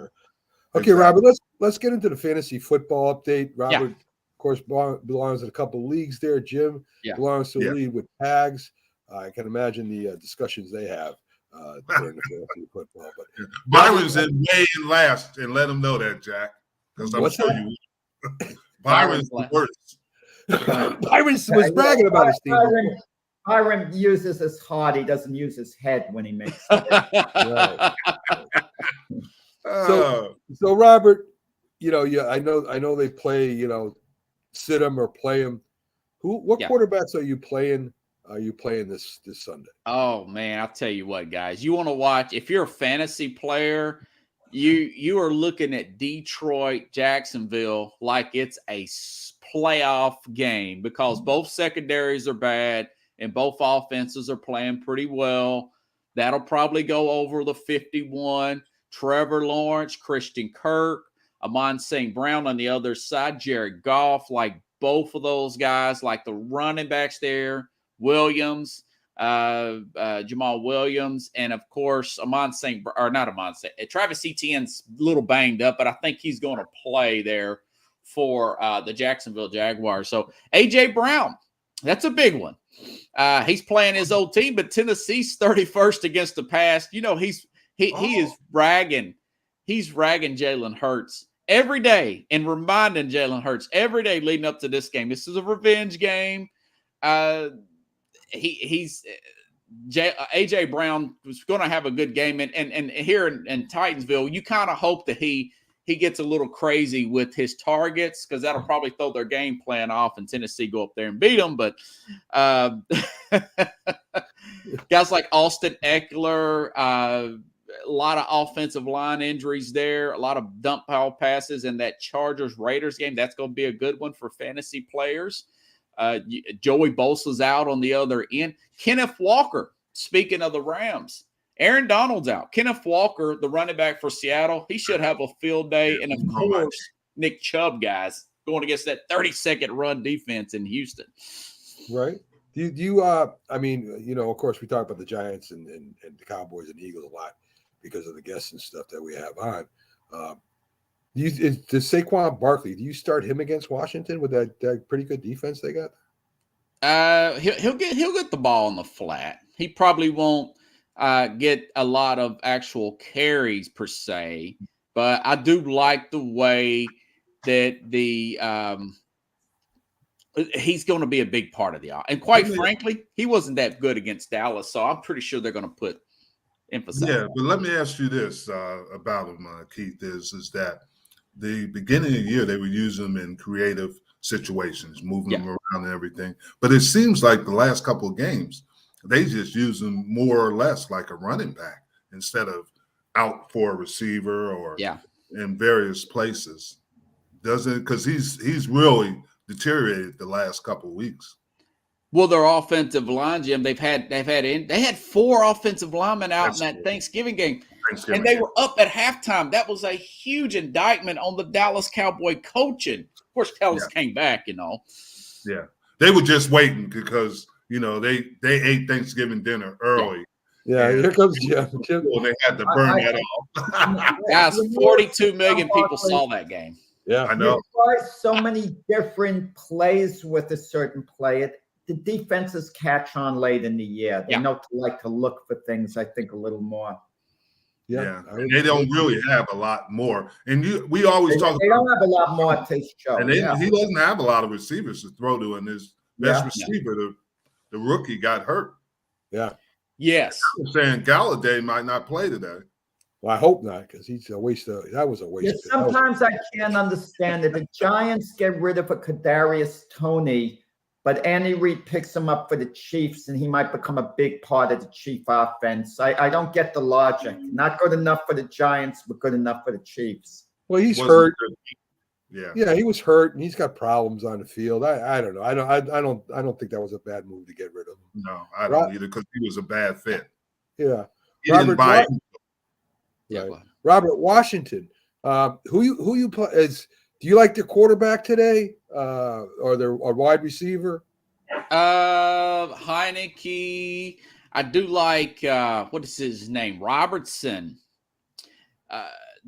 Okay, Robert. Let's get into the fantasy football update. Robert, of course, belongs in a couple of leagues there. Jim belongs to a league with tags. I can imagine the discussions they have during the fantasy football. But Byron's in way in last, and let him know that, Jack, because I'm sure you. Byron's the worst. Byron was bragging about his team. Byron uses his heart. He doesn't use his head when he makes it. So Robert, I know they play, sit him or play him. What quarterbacks are you playing? Are you playing this Sunday? Oh man, I'll tell you what, guys. You want to watch if you're a fantasy player. You are looking at Detroit, Jacksonville like it's a playoff game because both secondaries are bad and both offenses are playing pretty well. That'll probably go over the 51. Trevor Lawrence, Christian Kirk, Amon St. Brown on the other side, Jared Goff, like both of those guys, like the running backs there, Williams, Jamal Williams, and of course Travis Etienne's a little banged up, but I think he's going to play there for the Jacksonville Jaguars. So AJ Brown, that's a big one. He's playing his old team, but Tennessee's 31st against the pass. He is ragging. He's ragging Jalen Hurts every day and reminding Jalen Hurts every day leading up to this game. This is a revenge game. AJ Brown was going to have a good game, and here in Titans,ville, you kind of hope that he gets a little crazy with his targets because that'll probably throw their game plan off, and Tennessee go up there and beat them. But guys like Austin Eckler, a lot of offensive line injuries there, a lot of dump ball passes, and that Chargers-Raiders game, that's going to be a good one for fantasy players. Joey Bosa's out on the other end. Kenneth Walker speaking of the Rams, Aaron Donald's out. Kenneth Walker, the running back for Seattle, he should have a field day. And, of course, Nick Chubb, guys, going against that 32nd run defense in Houston. Right. Do you I mean, you know, of course, we talk about the Giants and the Cowboys and Eagles a lot because of the guests and stuff that we have on. Does Saquon Barkley, do you start him against Washington with that pretty good defense they got? He'll get the ball on the flat. He probably won't get a lot of actual carries per se, but I do like the way that he's going to be a big part of the offense. And quite frankly, he wasn't that good against Dallas, so I'm pretty sure they're going to put emphasis. Yeah, but let me ask you this about him, Keith, is that the beginning of the year they were using him in creative situations, moving him around and everything. But it seems like the last couple of games, they just use him more or less like a running back instead of out for a receiver or in various places. Because he's really deteriorated the last couple of weeks. Well, their offensive line, Jim, they had 4 offensive linemen out in that Thanksgiving game. And they were up at halftime. That was a huge indictment on the Dallas Cowboy coaching. Of course, Dallas came back, you know. Yeah. They were just waiting because, you know, they ate Thanksgiving dinner early. Yeah, here comes Jim. Well, they had to burn that off. Guys, 42 million people saw that game. Yeah, I know. There's so many different plays with a certain play. The defenses catch on late in the year. They know to like to look for things, I think, a little more. Yeah. They don't really have a lot more. And we always talk about they don't have a lot more to show. And he doesn't have a lot of receivers to throw to, and his best receiver, the rookie, got hurt. Yeah. Yes. I'm saying Galladay might not play today. Well, I hope not, because he's a waste of that was a waste. Yeah, sometimes I can't understand it. The Giants get rid of a Kadarius Toney, but Andy Reid picks him up for the Chiefs, and he might become a big part of the Chief offense. I don't get the logic. Not good enough for the Giants, but good enough for the Chiefs. Well, he's hurt. Yeah, he was hurt, and he's got problems on the field. I don't know. I don't think that was a bad move to get rid of him. No, I don't either, because he was a bad fit. Yeah, he didn't buy it. Right. Robert Washington. Who you play is? Do you like their quarterback today, or their wide receiver? Heineke. I do like what is his name? Robertson.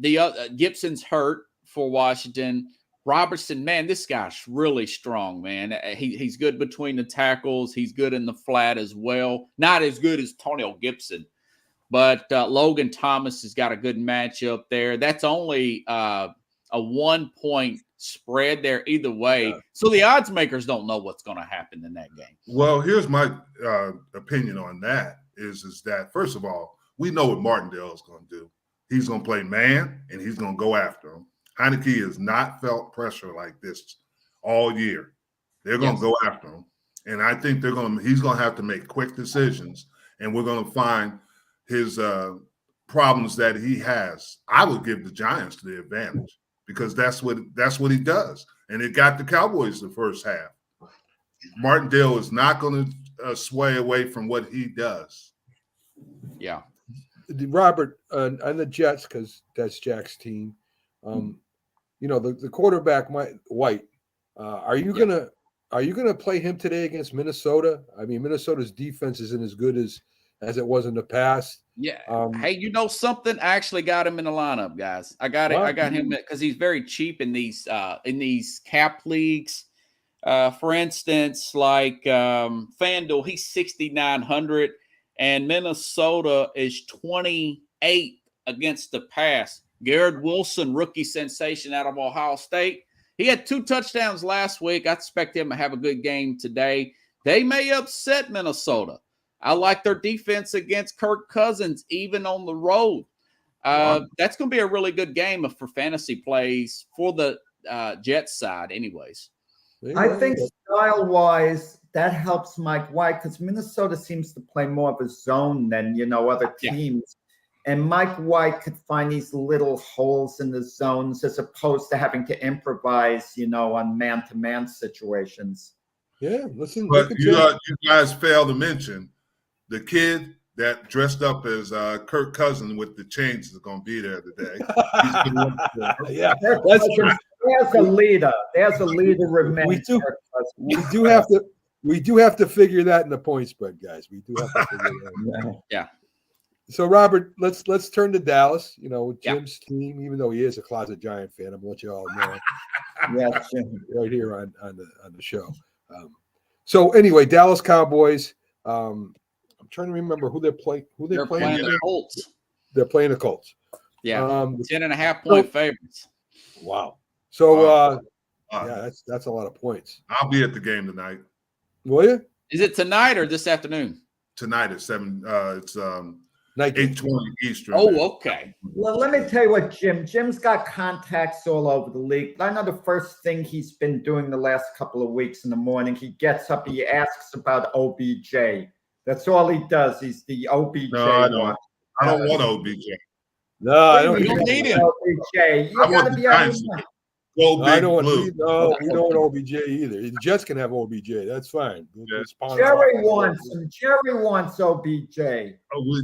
Gibson's hurt for Washington. Robertson, man, this guy's really strong, man. He's good between the tackles. He's good in the flat as well. Not as good as Antonio Gibson, but Logan Thomas has got a good matchup there. That's only a 1-point spread there either way. Yeah. So the odds makers don't know what's going to happen in that game. Well, here's my opinion on that is that, first of all, we know what Martindale is going to do. He's going to play man, and he's going to go after him. Heineke has not felt pressure like this all year. They're going to go after him. And I think he's going to have to make quick decisions, and we're going to find his problems that he has. I would give the Giants the advantage because that's what he does. And it got the Cowboys the first half. Martindale is not going to sway away from what he does. Yeah. Robert, on the Jets, because that's Jack's team, you know, the quarterback, White, are you gonna play him today against Minnesota? I mean, Minnesota's defense isn't as good as it was in the past. Yeah. Hey, you know something? I actually got him in the lineup, guys. I got him because he's very cheap in these cap leagues. For instance, like FanDuel, he's 6,900, and Minnesota is 28th against the pass. Garrett Wilson, rookie sensation out of Ohio State. He had 2 touchdowns last week. I expect him to have a good game today. They may upset Minnesota. I like their defense against Kirk Cousins, even on the road. That's going to be a really good game for fantasy plays for the Jets side anyways. I think style-wise, that helps Mike White because Minnesota seems to play more of a zone than, other teams. Yeah. And Mike White could find these little holes in the zones as opposed to having to improvise, on man-to-man situations. Yeah, listen. But you guys failed to mention the kid that dressed up as Kirk Cousins with the chains is going to be there today. Yeah, that's true. There's a leader. There's a leader. We do have to figure that in the point spread, guys. We do have to figure that out. Yeah. So, Robert, let's turn to Dallas. You know, Yeah. Jim's team. Even though he is a closet Giant fan, I'm gonna let you all know. Yes, Jim. Right here on the show. So anyway, Dallas Cowboys. I'm trying to remember who they're playing. They're playing the Colts. They're playing the Colts. Yeah, 10.5-point favorites. Wow. So yeah, that's a lot of points. I'll be at the game tonight. Will you? Is it tonight or this afternoon? Tonight at 7. It's 8:20 Eastern. Oh, okay. Well, let me tell you what, Jim's got contacts all over the league. But I know the first thing he's been doing the last couple of weeks in the morning, he gets up, he asks about OBJ. That's all he does. He's the OBJ. No, I don't. I don't want OBJ. No, I don't. You don't need him. OBJ. You I want gotta the be Giants. Go big I don't blue. want. We don't want OBJ either. The Jets can have OBJ. That's fine. Yeah. Jerry wants him. Jerry wants OBJ.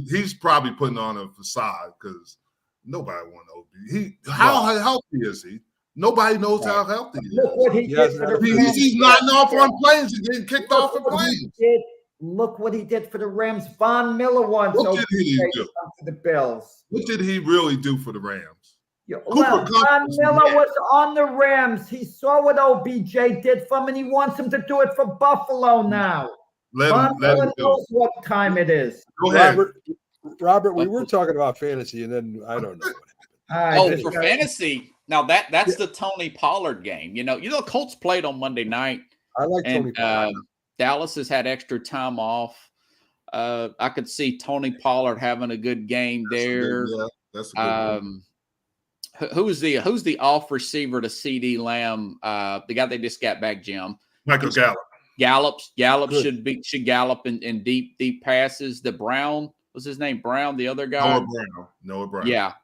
He's probably putting on a facade because nobody wants OBJ. How healthy is he? Nobody knows how healthy he is. Look what he did for the Rams. He's nodding off on planes and getting kicked off of planes. Look what he did for the Rams. Von Miller wants What did he OBJ do? for the Bills. What did he really do for the Rams? Well, Von Miller was on the Rams. He saw what OBJ did for him, and he wants him to do it for Buffalo now. Von Miller knows what time it is. Go ahead. Robert, we were talking about fantasy, and then I don't know what happened. For fantasy, now that's the Tony Pollard game. You know, the Colts played on Monday night. I like Tony Pollard. Dallas has had extra time off. I could see Tony Pollard having a good game there. That's a good one. Who's the off receiver to CD Lamb? The guy they just got back, Jim. Michael Gallup. Gallup should gallop in deep passes. The Brown was his name. Brown, the other guy. Noah Brown. Yeah.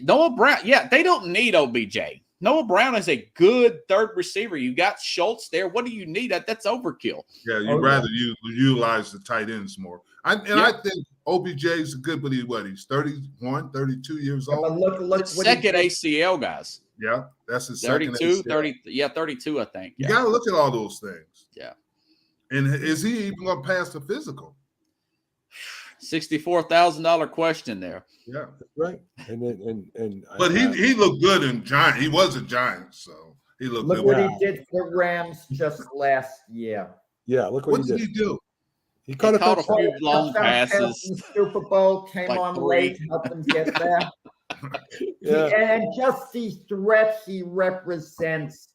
Noah Brown. Yeah, they don't need OBJ. Noah Brown is a good third receiver. You got Schultz there. What do you need? That's overkill. Yeah, you'd rather utilize the tight ends more. I think OBJ is good, but he's 31, 32 years old. Look second ACL, guys. Yeah, that's his 32, second ACL. 32, I think. You got to look at all those things. Yeah. And is he even going to pass the physical? $64,000 question there. Yeah, right. But he looked good in Giants. He was a Giant, so he looked good. Look what he did for the Rams just last year. Yeah, look what did he do? He caught a few long passes. In the Super Bowl came like on 3. late, helped them get there. And just the threat he represents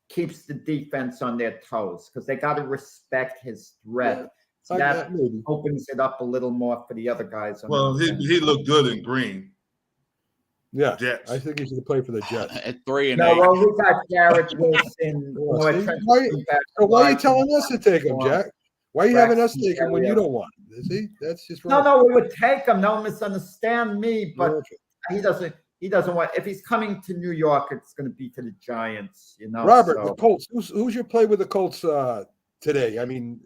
keeps the defense on their toes because they got to respect his threat. Yeah. So that opens it up a little more for the other guys. He looked good in green. Yeah, Jets. I think he's going to play for the Jets. At 3 and 8. No, well, we got Garrett Wilson. Why are you telling us to take him, Jack? Why are you having us take him when you don't want him? Is he? That's just right. No, we would take him. Don't misunderstand me, but he doesn't want. If he's coming to New York, it's going to be to the Giants. You know, Robert, the Colts. Who's your play with the Colts today? I mean,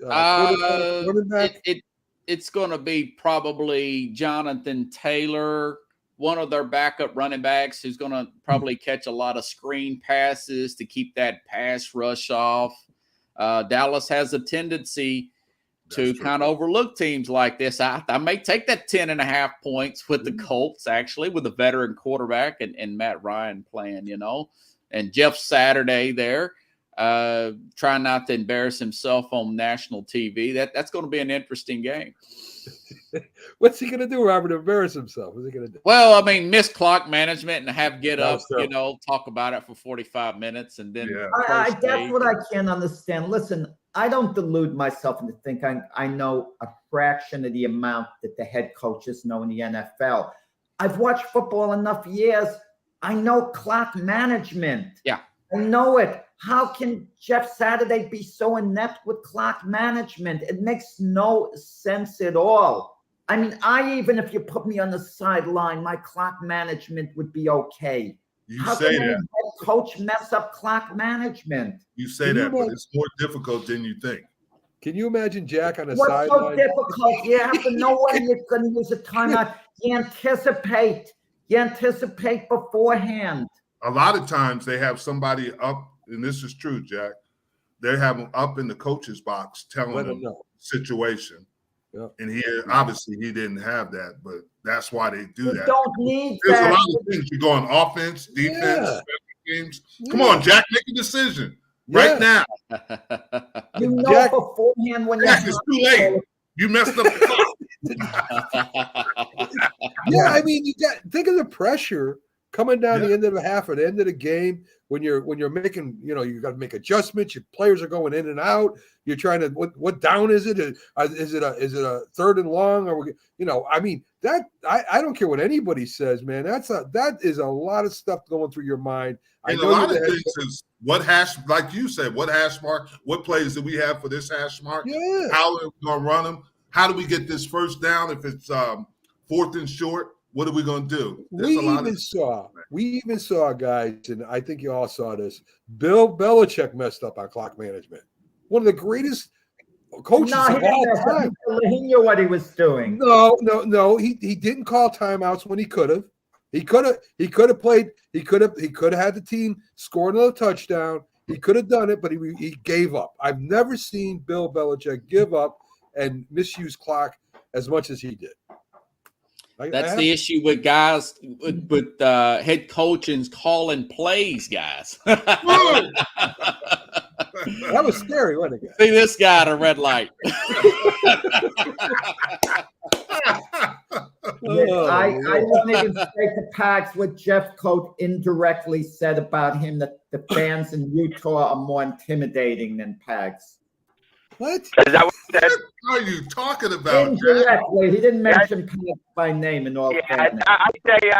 it's going to be probably Jonathan Taylor, one of their backup running backs, who's going to probably catch a lot of screen passes to keep that pass rush off. Dallas has a tendency to kind of overlook teams like this. I may take that 10.5 points with the Colts, actually, with a veteran quarterback and Matt Ryan playing, and Jeff Saturday there. Trying not to embarrass himself on national TV. That's going to be an interesting game. What's he going to do, Robert? Embarrass himself? What's he going to do? Well, I mean, miss clock management and have get up, talk about it for 45 minutes, and then that's what I can't understand. Listen, I don't delude myself into thinking I know a fraction of the amount that the head coaches know in the NFL. I've watched football enough years. I know clock management. Yeah. I know it. How can Jeff Saturday be so inept with clock management? It makes no sense at all. I mean, even if you put me on the sideline, my clock management would be okay. How say can that. Head coach mess up clock management? You say that, but it's more difficult than you think. Can you imagine Jack on the What's so sideline? difficult? You have to know when you're going to use a timeout. You anticipate. You anticipate beforehand. A lot of times they have somebody up, and this is true, Jack. They have them up in the coach's box telling Let them him know. situation. Yeah. And he obviously he didn't have that, but that's why they do You that. don't need There's a that. lot of things. You go on offense, defense, Yeah. special teams. Come on, Jack, make a decision Yeah. right now. You know Jack- beforehand when Jack, you're it's too late. You messed up the clock. Yeah, I mean, you got think of the pressure coming down Yeah. the end of the half or the end of the game when you're making, you got to make adjustments. Your players are going in and out. You're trying to what down is it? Is it a third and long? Or I mean that I don't care what anybody says, man. That is a lot of stuff going through your mind. And I a know lot of you're the head things is what hash, like you said, what hash mark, what plays do we have for this hash mark? Yeah. How are we going to run them? How do we get this first down if it's fourth and short? What are we going to do? We even saw, guys, and I think you all saw this. Bill Belichick messed up on clock management. One of the greatest coaches No, he of all didn't. time. He knew what he was doing. No. He didn't call timeouts when he could have. He could have played. He could have had the team score another touchdown. He could have done it, but he gave up. I've never seen Bill Belichick give up and misuse clock as much as he did. That's the issue with guys with head coaches calling plays, guys. That was scary, wasn't it? See this guy at a red light. I won't even say to Pax what Jeff Coat indirectly said about him, that the fans in Utah are more intimidating than Pax. What? Is that what you said? What are you talking about, Jack? Indirectly, he didn't mention Pax by name in all Yeah, fairness. I tell you.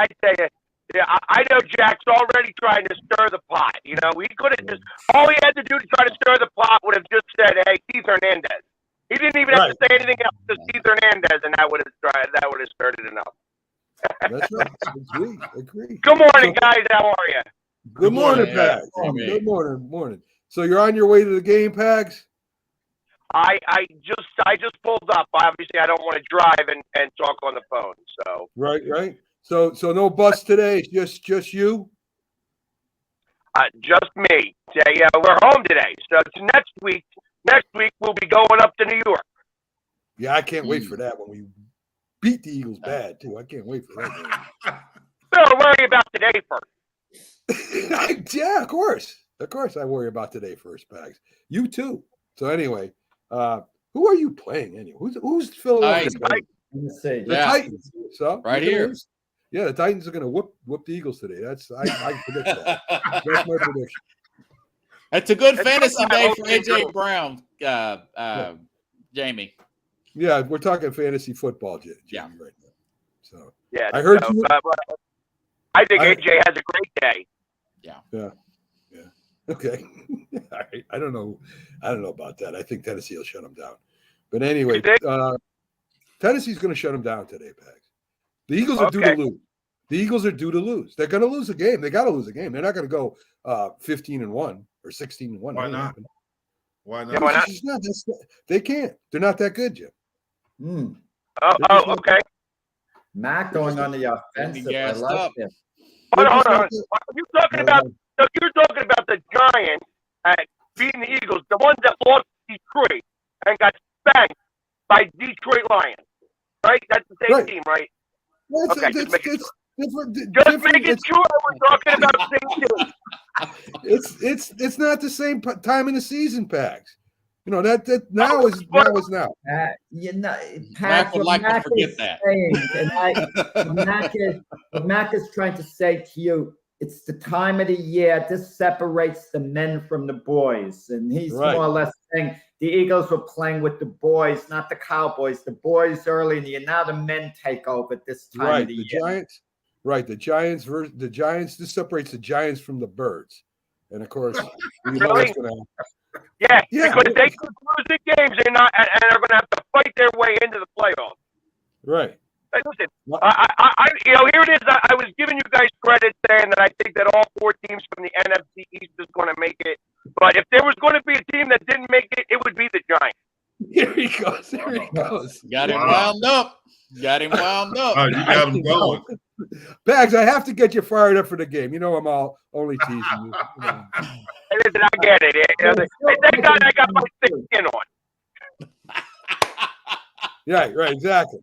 Yeah, I know Jack's already trying to stir the pot. He could have just all he had to do to try to stir the pot would have just said, "Hey, Keith Hernandez." He didn't even have to say anything else. Just Keith Hernandez, and that would have stirred it enough. That's right. Agree. Good morning, guys. How are you? Good morning, Yeah, Pags. morning. Good morning. So you're on your way to the game, Pags? I just pulled up. Obviously, I don't want to drive and talk on the phone. So Right. So no bus today. Just you. just me. Yeah, we're home today. So it's next week. Next week we'll be going up to New York. Yeah, I can't wait for that when we beat the Eagles bad too. I can't wait for that. Don't worry about today first. Yeah, of course. I worry about today first, Pags. You too. So anyway, who are you playing anyway? Who's Philadelphia? Let's see. The Yeah. Titans. So Right you can here. lose. Yeah, the Titans are going to whoop the Eagles today. I predict that. That's my prediction. It's a good It's fantasy good. day for Okay, AJ good. Brown, Jamie. Yeah, we're talking fantasy football, Jamie, Yeah. right now. So Yeah, I heard so, you. I think AJ has a great day. Yeah. Okay. All right. I don't know about that. I think Tennessee will shut them down. But anyway, You think? Tennessee's going to shut them down today, Pags. The Eagles are due to lose. The Eagles are due to lose. They're going to lose a game. They got to lose a game. They're not going to go 15-1 or 16-1. Why not? Why Yeah, not? why not? They can't. They're not that good, Jim. Oh, okay. Matt going on the offensive. I gassed like up. this. Hold They're on. just not Are you talking about? So you're talking about the Giants beating the Eagles, the ones that lost to Detroit and got spanked by Detroit Lions, right? That's the same Right. team, right? Well, Okay, just making it's different. Just making sure we're talking about the same team. It's not the same time in the season, Pags. You know that now is now. Mac would like to Mac forget is that. saying, what Mac is trying to say to you, it's the time of the year. This separates the men from the boys. And he's Right. more or less saying the Eagles were playing with the boys, not the Cowboys. The boys early in the year. Now the men take over at this time Right, of the the year. Giants. Right, the Giants. This separates the Giants from the Birds, and of course, we know what's going to happen. Yeah, Yeah. because they could lose the games and are going to have to fight their way into the playoffs. Right. Hey, listen, here it is. I was giving you guys credit saying that I think that all four teams from the NFC East is going to make it. But if there was going to be a team that didn't make it, it would be the Giants. Got him wound up. Got him wound up. You got him going. Bags, I have to get you fired up for the game. You know I'm only teasing you. Listen, I get it. Thank God I got my thick skin on. Right, exactly.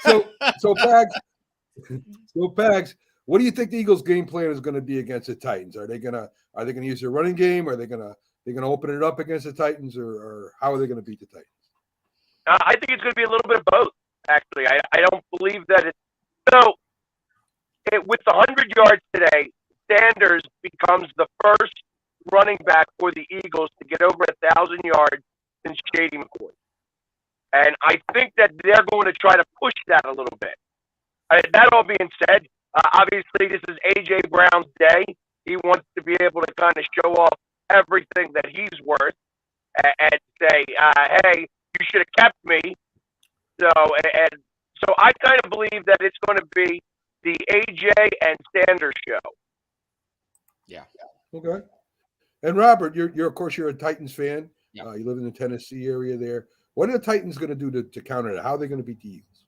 So Pags, what do you think the Eagles' game plan is going to be against the Titans? Are they gonna use their running game? Are they gonna open it up against the Titans, or how are they going to beat the Titans? I think it's going to be a little bit of both. Actually, I don't believe that it's so. With the 100 yards today, Sanders becomes the first running back for the Eagles to get over 1,000 yards since Shady McCoy. And I think that they're going to try to push that a little bit. That all being said, obviously this is A.J. Brown's day. He wants to be able to kind of show off everything that he's worth and say, hey, you should have kept me. So I kind of believe that it's going to be the A.J. and Sanders show. Yeah. Okay. And Robert, you're of course you're a Titans fan. Yeah. You live in the Tennessee area there. What are the Titans going to do to counter that? How are they going to beat the Eagles?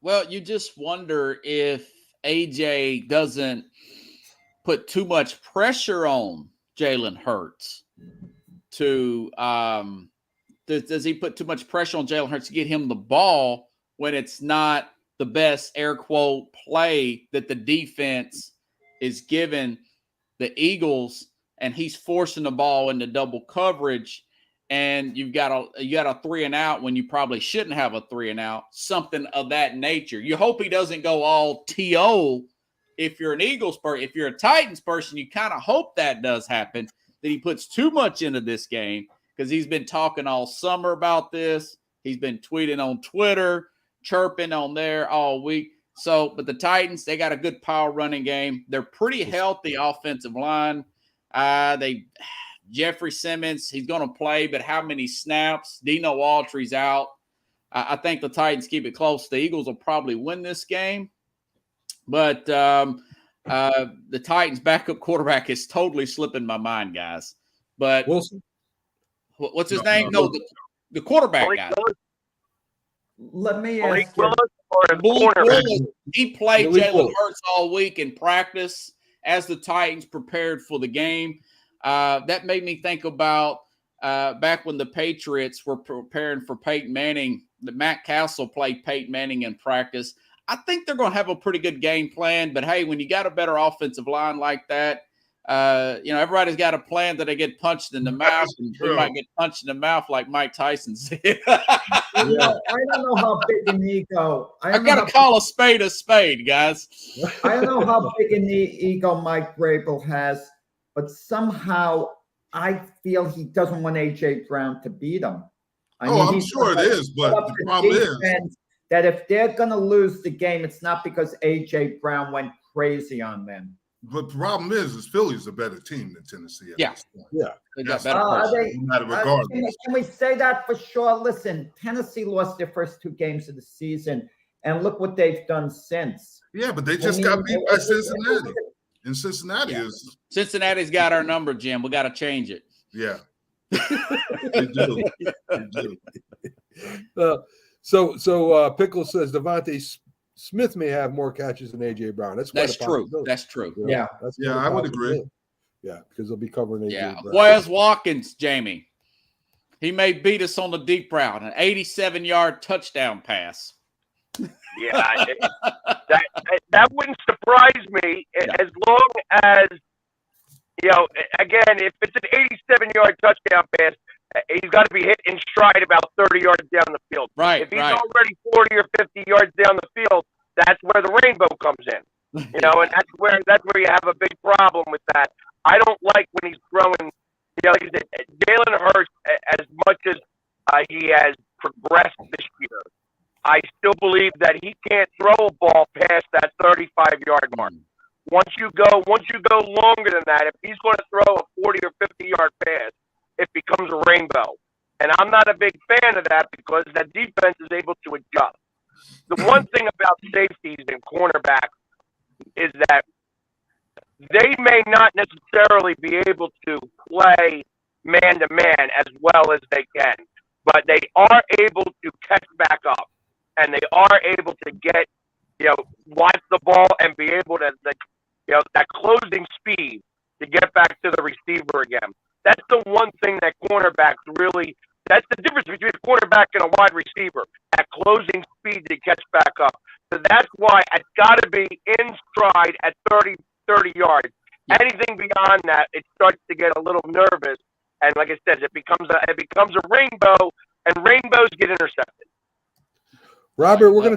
Well, you just wonder if AJ doesn't put too much pressure on Jalen Hurts does he put too much pressure on Jalen Hurts to get him the ball when it's not the best air quote play that the defense is giving the Eagles, and he's forcing the ball into double coverage, and you got a 3 and out when you probably shouldn't have a 3 and out, something of that nature. You hope he doesn't go all TO. If you're an Eagles person, if you're a Titans person, you kind of hope that does happen, that he puts too much into this game, because he's been talking all summer about this. He's been tweeting on Twitter, chirping on there all week. So, but the Titans, they got a good power running game. They're pretty healthy offensive line. Jeffrey Simmons, he's going to play, but how many snaps? Dino Autry's out. I think the Titans keep it close. The Eagles will probably win this game. But the Titans' backup quarterback is totally slipping my mind, guys. But Wilson? What's his name? No, the quarterback Malik guy. Willis? Let me Malik ask you. Willis or the Malik cornerback? Willis, he played Malik Jalen Willis. Hurts all week in practice as the Titans prepared for the game. That made me think about back when the Patriots were preparing for Peyton Manning. Matt Castle played Peyton Manning in practice. I think they're going to have a pretty good game plan. But, hey, when you got a better offensive line like that, everybody's got a plan that they get punched in the mouth. And we might get punched in the mouth like Mike Tyson said. I don't know how big an ego. I got to call a spade, guys. I don't know how big an ego Mike Vrabel has, but somehow I feel he doesn't want A.J. Brown to beat him. I'm sure it is, but the problem is that if they're going to lose the game, it's not because A.J. Brown went crazy on them. But the problem is Philly's a better team than Tennessee at this point. Yeah. They got Yes. better personnel. No matter regardless. Can we say that for sure? Listen, Tennessee lost their first 2 games of the season, and look what they've done since. Yeah, but they just got beat by Cincinnati. And Cincinnati is Cincinnati's got our number, Jim. We got to change it. yeah. They do. They do. So Pickle says Devontae Smith may have more catches than A.J. Brown. That's true. That's true. You know, Yeah. quite I a would agree. possibility. Yeah, because they'll be covering A.J. Yeah. Brown. Wes Watkins, Jamie. He may beat us on the deep route, an 87-yard touchdown pass. Yeah, that wouldn't surprise me as long as, again, if it's an 87-yard touchdown pass, he's got to be hit in stride about 30 yards down the field. Right, If he's right. already 40 or 50 yards down the field, that's where the rainbow comes in. And that's where you have a big problem with that. I don't like when he's throwing, like I said, Jalen Hurts, as much as he has progressed this year, I still believe that he can't throw a ball past that 35-yard mark. Once you go longer than that, if he's going to throw a 40 or 50-yard pass, it becomes a rainbow. And I'm not a big fan of that because that defense is able to adjust. The one thing about safeties and cornerbacks is that they may not necessarily be able to play man-to-man as well as they can. but they are able to catch back up, and they are able to get, watch the ball and be able to, that closing speed to get back to the receiver again. That's the one thing that cornerbacks really, that's the difference between a quarterback and a wide receiver, that closing speed to catch back up. So that's why it's got to be in stride at 30 yards. Anything beyond that, it starts to get a little nervous. And like I said, it becomes a rainbow, and rainbows get intercepted. Robert, we're gonna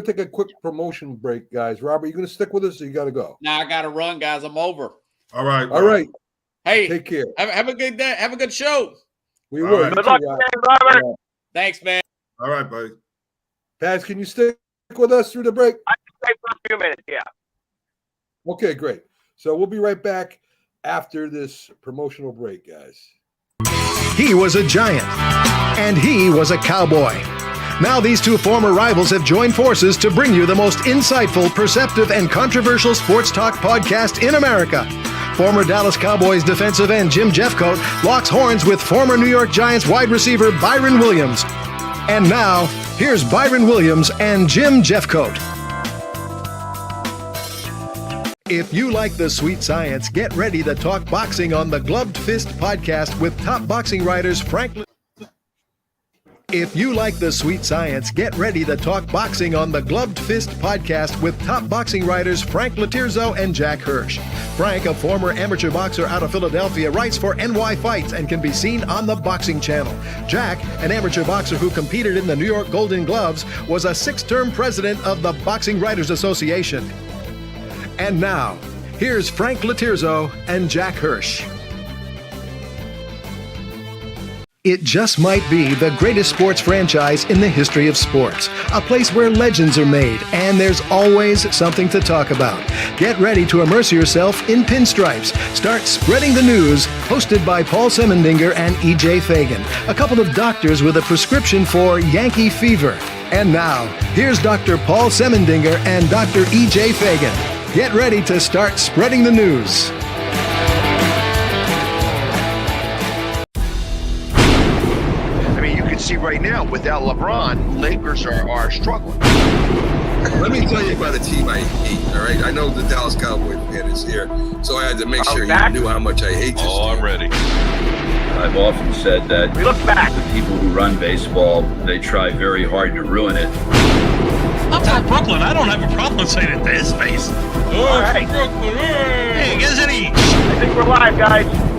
take a quick promotion break, guys. Robert, you gonna stick with us or you gotta go? Now I gotta run, guys. I'm over. All right. All right. Hey, Take care. Have a good day. Have a good show. We will. right. Good luck today, Robert. Thanks, man. All right, buddy. Paz, can you stick with us through the break? I can stay for a few minutes, yeah. Okay, great. So we'll be right back after this promotional break, guys. He was a giant, and he was a cowboy. Now these two former rivals have joined forces to bring you the most insightful, perceptive, and controversial sports talk podcast in America. Former Dallas Cowboys defensive end Jim Jeffcoat locks horns with former New York Giants wide receiver Byron Williams. And now, here's Byron Williams and Jim Jeffcoat. If you like the sweet science, get ready to talk boxing on the Gloved Fist podcast with top boxing writers Frank. If you like the sweet science, get ready to talk boxing on the Gloved Fist podcast with top boxing writers Frank Latirzo and Jack Hirsch. Frank, a former amateur boxer out of Philadelphia, writes for NY Fights and can be seen on the Boxing Channel. Jack, an amateur boxer who competed in the New York Golden Gloves, was a 6-term president of the Boxing Writers Association. And now, here's Frank Latirzo and Jack Hirsch. It just might be the greatest sports franchise in the history of sports. A place where legends are made, and there's always something to talk about. Get ready to immerse yourself in pinstripes. Start spreading the news, hosted by Paul Semendinger and E.J. Fagan, a couple of doctors with a prescription for Yankee fever. And now, here's Dr. Paul Semendinger and Dr. E.J. Fagan. Get ready to start spreading the news. See right now, without LeBron, Lakers are struggling. Let me tell you about a team I hate, all right? I know the Dallas Cowboys fan is here, so I had to make sure you knew how much I hate this team. I'm ready. I've often said that We look back. the people who run baseball, they try very hard to ruin it. I'm from Brooklyn. I don't have a problem saying it to his face. All right. Brooklyn. Hey, guys, any? I think we're live, guys.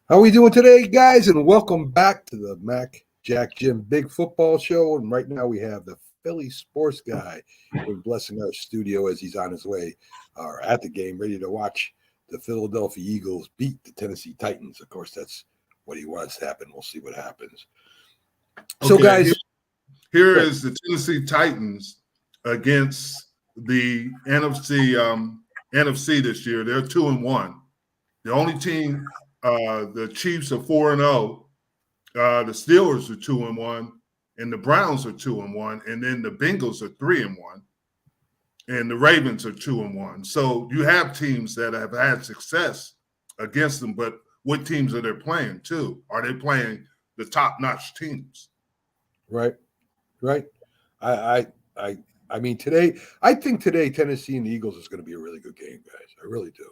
How are we doing today, guys? And welcome back to the Mac, Jack, Jim Big Football Show. And right now we have the Philly sports guy who's blessing our studio as he's on his way or at the game, ready to watch the Philadelphia Eagles beat the Tennessee Titans. Of course, that's what he wants to happen. We'll see what happens. So, Okay, guys, here is the Tennessee Titans against the NFC this year. They're 2-1. The only team, the Chiefs are 4-0. The Steelers are 2-1, and the Browns are 2-1, and then the Bengals are 3-1, and the Ravens are 2-1. So you have teams that have had success against them, but what teams are they playing too? Are they playing the top-notch teams? right. I mean, today, I think today Tennessee and the Eagles is going to be a really good game, guys. I really do.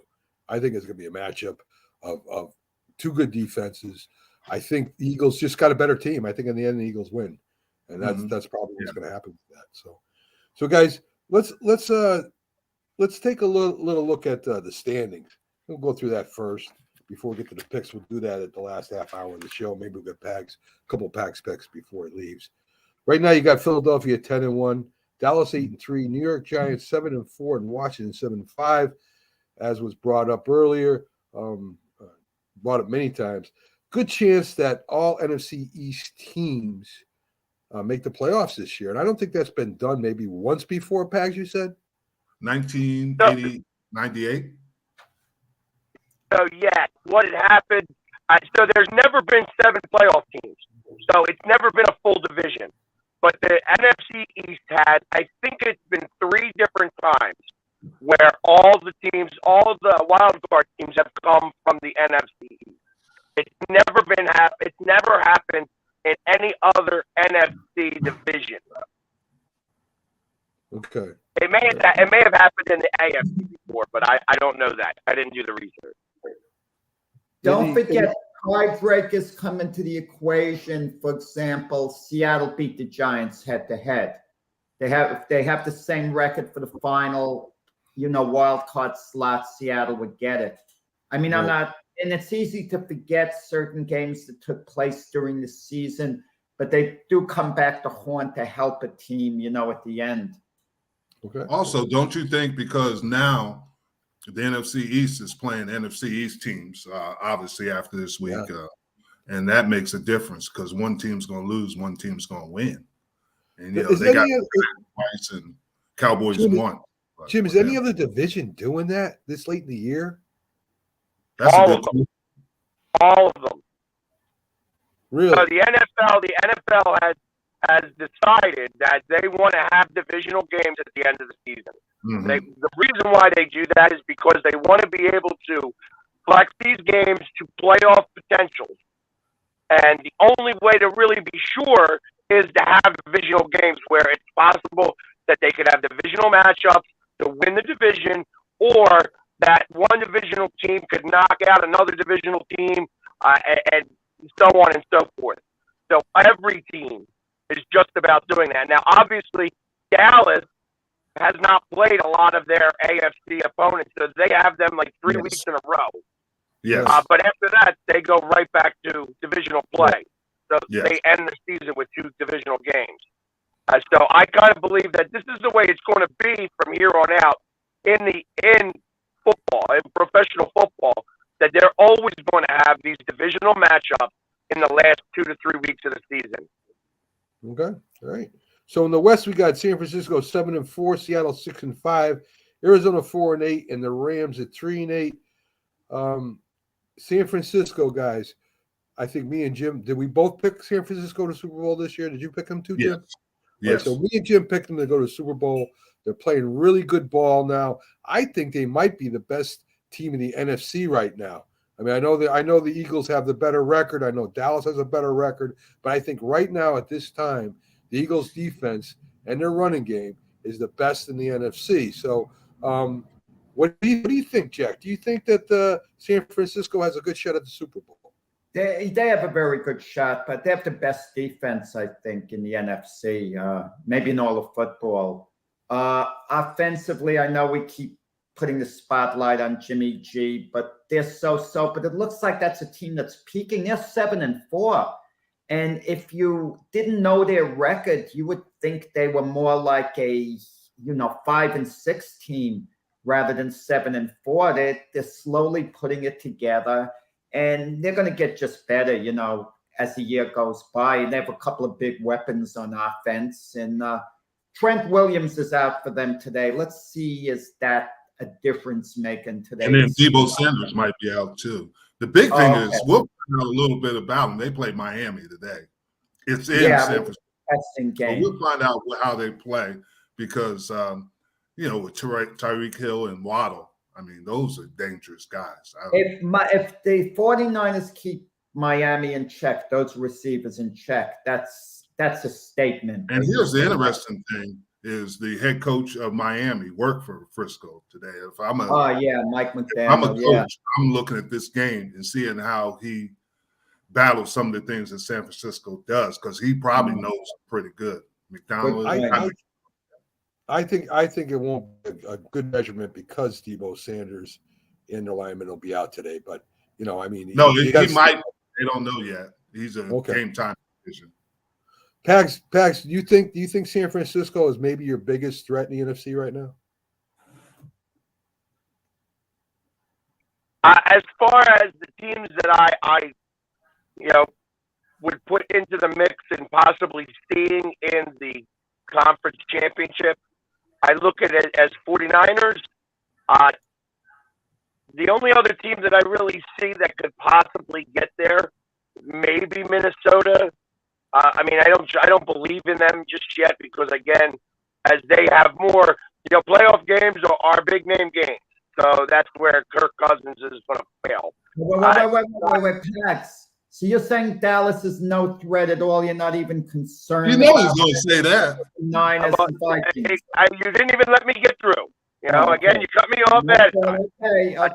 I think it's going to be a matchup of two good defenses. I think the Eagles just got a better team. I think in the end the Eagles win, and that's probably what's going to happen with that. So guys, let's take a little look at the standings. We'll go through that first before we get to the picks. We'll do that at the last half hour of the show. Maybe we'll get a couple Pags picks before it leaves. Right now, you got Philadelphia 10-1, Dallas 8-3, New York Giants 7-4, and Washington 7-5, as was brought up earlier. Brought up many times. Good chance that all NFC East teams make the playoffs this year. And I don't think that's been done maybe once before, Pags, you said? 1980, 98? So, yes, what had happened, so there's never been 7 playoff teams. So it's never been a full division. But the NFC East had, I think it's been 3 different times where all of the wild card teams have come from the NFC. It's never happened in any other NFC division. Okay. It may have happened in the AFC before, but I don't know that. I didn't do the research. Don't forget, tiebreakers come into the equation. For example, Seattle beat the Giants head-to-head. If they have the same record for the final, wild card slot, Seattle would get it. I mean, and it's easy to forget certain games that took place during the season, but they do come back to haunt to help a team, at the end. Okay. Also, don't you think because now the NFC East is playing NFC East teams, obviously after this week, and that makes a difference because one team's going to lose, one team's going to win. And, they got twice and Cowboys won. Jim, is any other division doing that this late in the year? That's all of them. All of them. Really? So the NFL has decided that they want to have divisional games at the end of the season. Mm-hmm. The reason why they do that is because they want to be able to flex these games to playoff potentials. And the only way to really be sure is to have divisional games where it's possible that they could have divisional matchups to win the division, or that one divisional team could knock out another divisional team, and so on and so forth. So every team is just about doing that. Now, obviously, Dallas has not played a lot of their AFC opponents, so they have them like 3 weeks in a row. Yes. But after that, they go right back to divisional play. So they end the season with 2 divisional games. So I kind of believe that this is the way it's going to be from here on out in football, in professional football, that they're always going to have these divisional matchups in the last 2 to 3 weeks of the season. Okay. All right. So in the West, we got San Francisco 7-4, Seattle 6-5, Arizona 4-8, and the Rams at 3-8. San Francisco, guys. I think me and Jim, did we both pick San Francisco to Super Bowl this year? Did you pick them too, Jim? Yes. Right, so me and Jim picked them to go to Super Bowl. They're playing really good ball now. I think they might be the best team in the NFC right now. I mean, I know the Eagles have the better record. I know Dallas has a better record, but I think right now at this time, the Eagles' defense and their running game is the best in the NFC. So, what do you think, Jack? Do you think that San Francisco has a good shot at the Super Bowl? They have a very good shot, but they have the best defense, I think, in the NFC, maybe in all of football. Offensively, I know we keep putting the spotlight on Jimmy G, but they're so-so. But it looks like that's a team that's peaking. They're 7-4. And if you didn't know their record, you would think they were more like a, 5-6 team rather than 7-4. They're slowly putting it together. And they're going to get just better, as the year goes by. They have a couple of big weapons on offense. And Trent Williams is out for them today. Let's see, is that a difference making today? And then Deebo Sanders might be out too. The big thing is we'll find out a little bit about them. They play Miami today. It's in San Francisco. Game. So we'll find out how they play because, with Tyreek Hill and Waddle, I mean, those are dangerous guys. If the 49ers keep Miami in check, those receivers in check, that's a statement. And here's the interesting thing is the head coach of Miami worked for Frisco today. If I'm Mike McDaniel. I'm a coach. I'm looking at this game and seeing how he battles some of the things that San Francisco does because he probably knows pretty good. McDonald. I think it won't be a good measurement because Deebo Sanders and the lineman will be out today. But he might. They don't know yet. He's a game time decision. Pags, do you think San Francisco is maybe your biggest threat in the NFC right now? As far as the teams that I would put into the mix and possibly seeing in the conference championship, I look at it as 49ers. The only other team that I really see that could possibly get there, maybe Minnesota. I don't believe in them just yet because, again, as they have more playoff games are big name games. So that's where Kirk Cousins is going to fail. Wait, Pax. So you're saying Dallas is no threat at all? You're not even concerned? You know he's going to say that. Niners and Vikings. You didn't even let me get through. Again, you cut me off at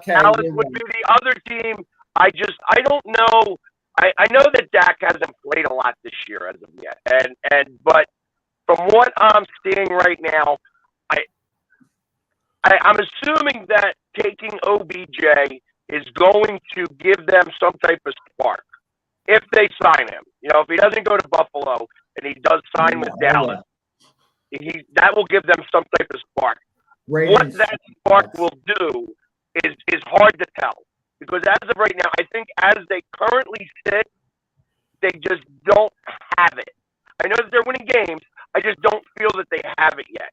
Dallas would be the other team. I don't know. I know that Dak hasn't played a lot this year as of yet, but from what I'm seeing right now, I'm assuming that taking OBJ is going to give them some type of spark if they sign him. If he doesn't go to Buffalo and he does sign with Dallas, that will give them some type of spark. What that spark will do is hard to tell, because as of right now, I think as they currently sit, they just don't have it. I know that they're winning games. I just don't feel that they have it yet.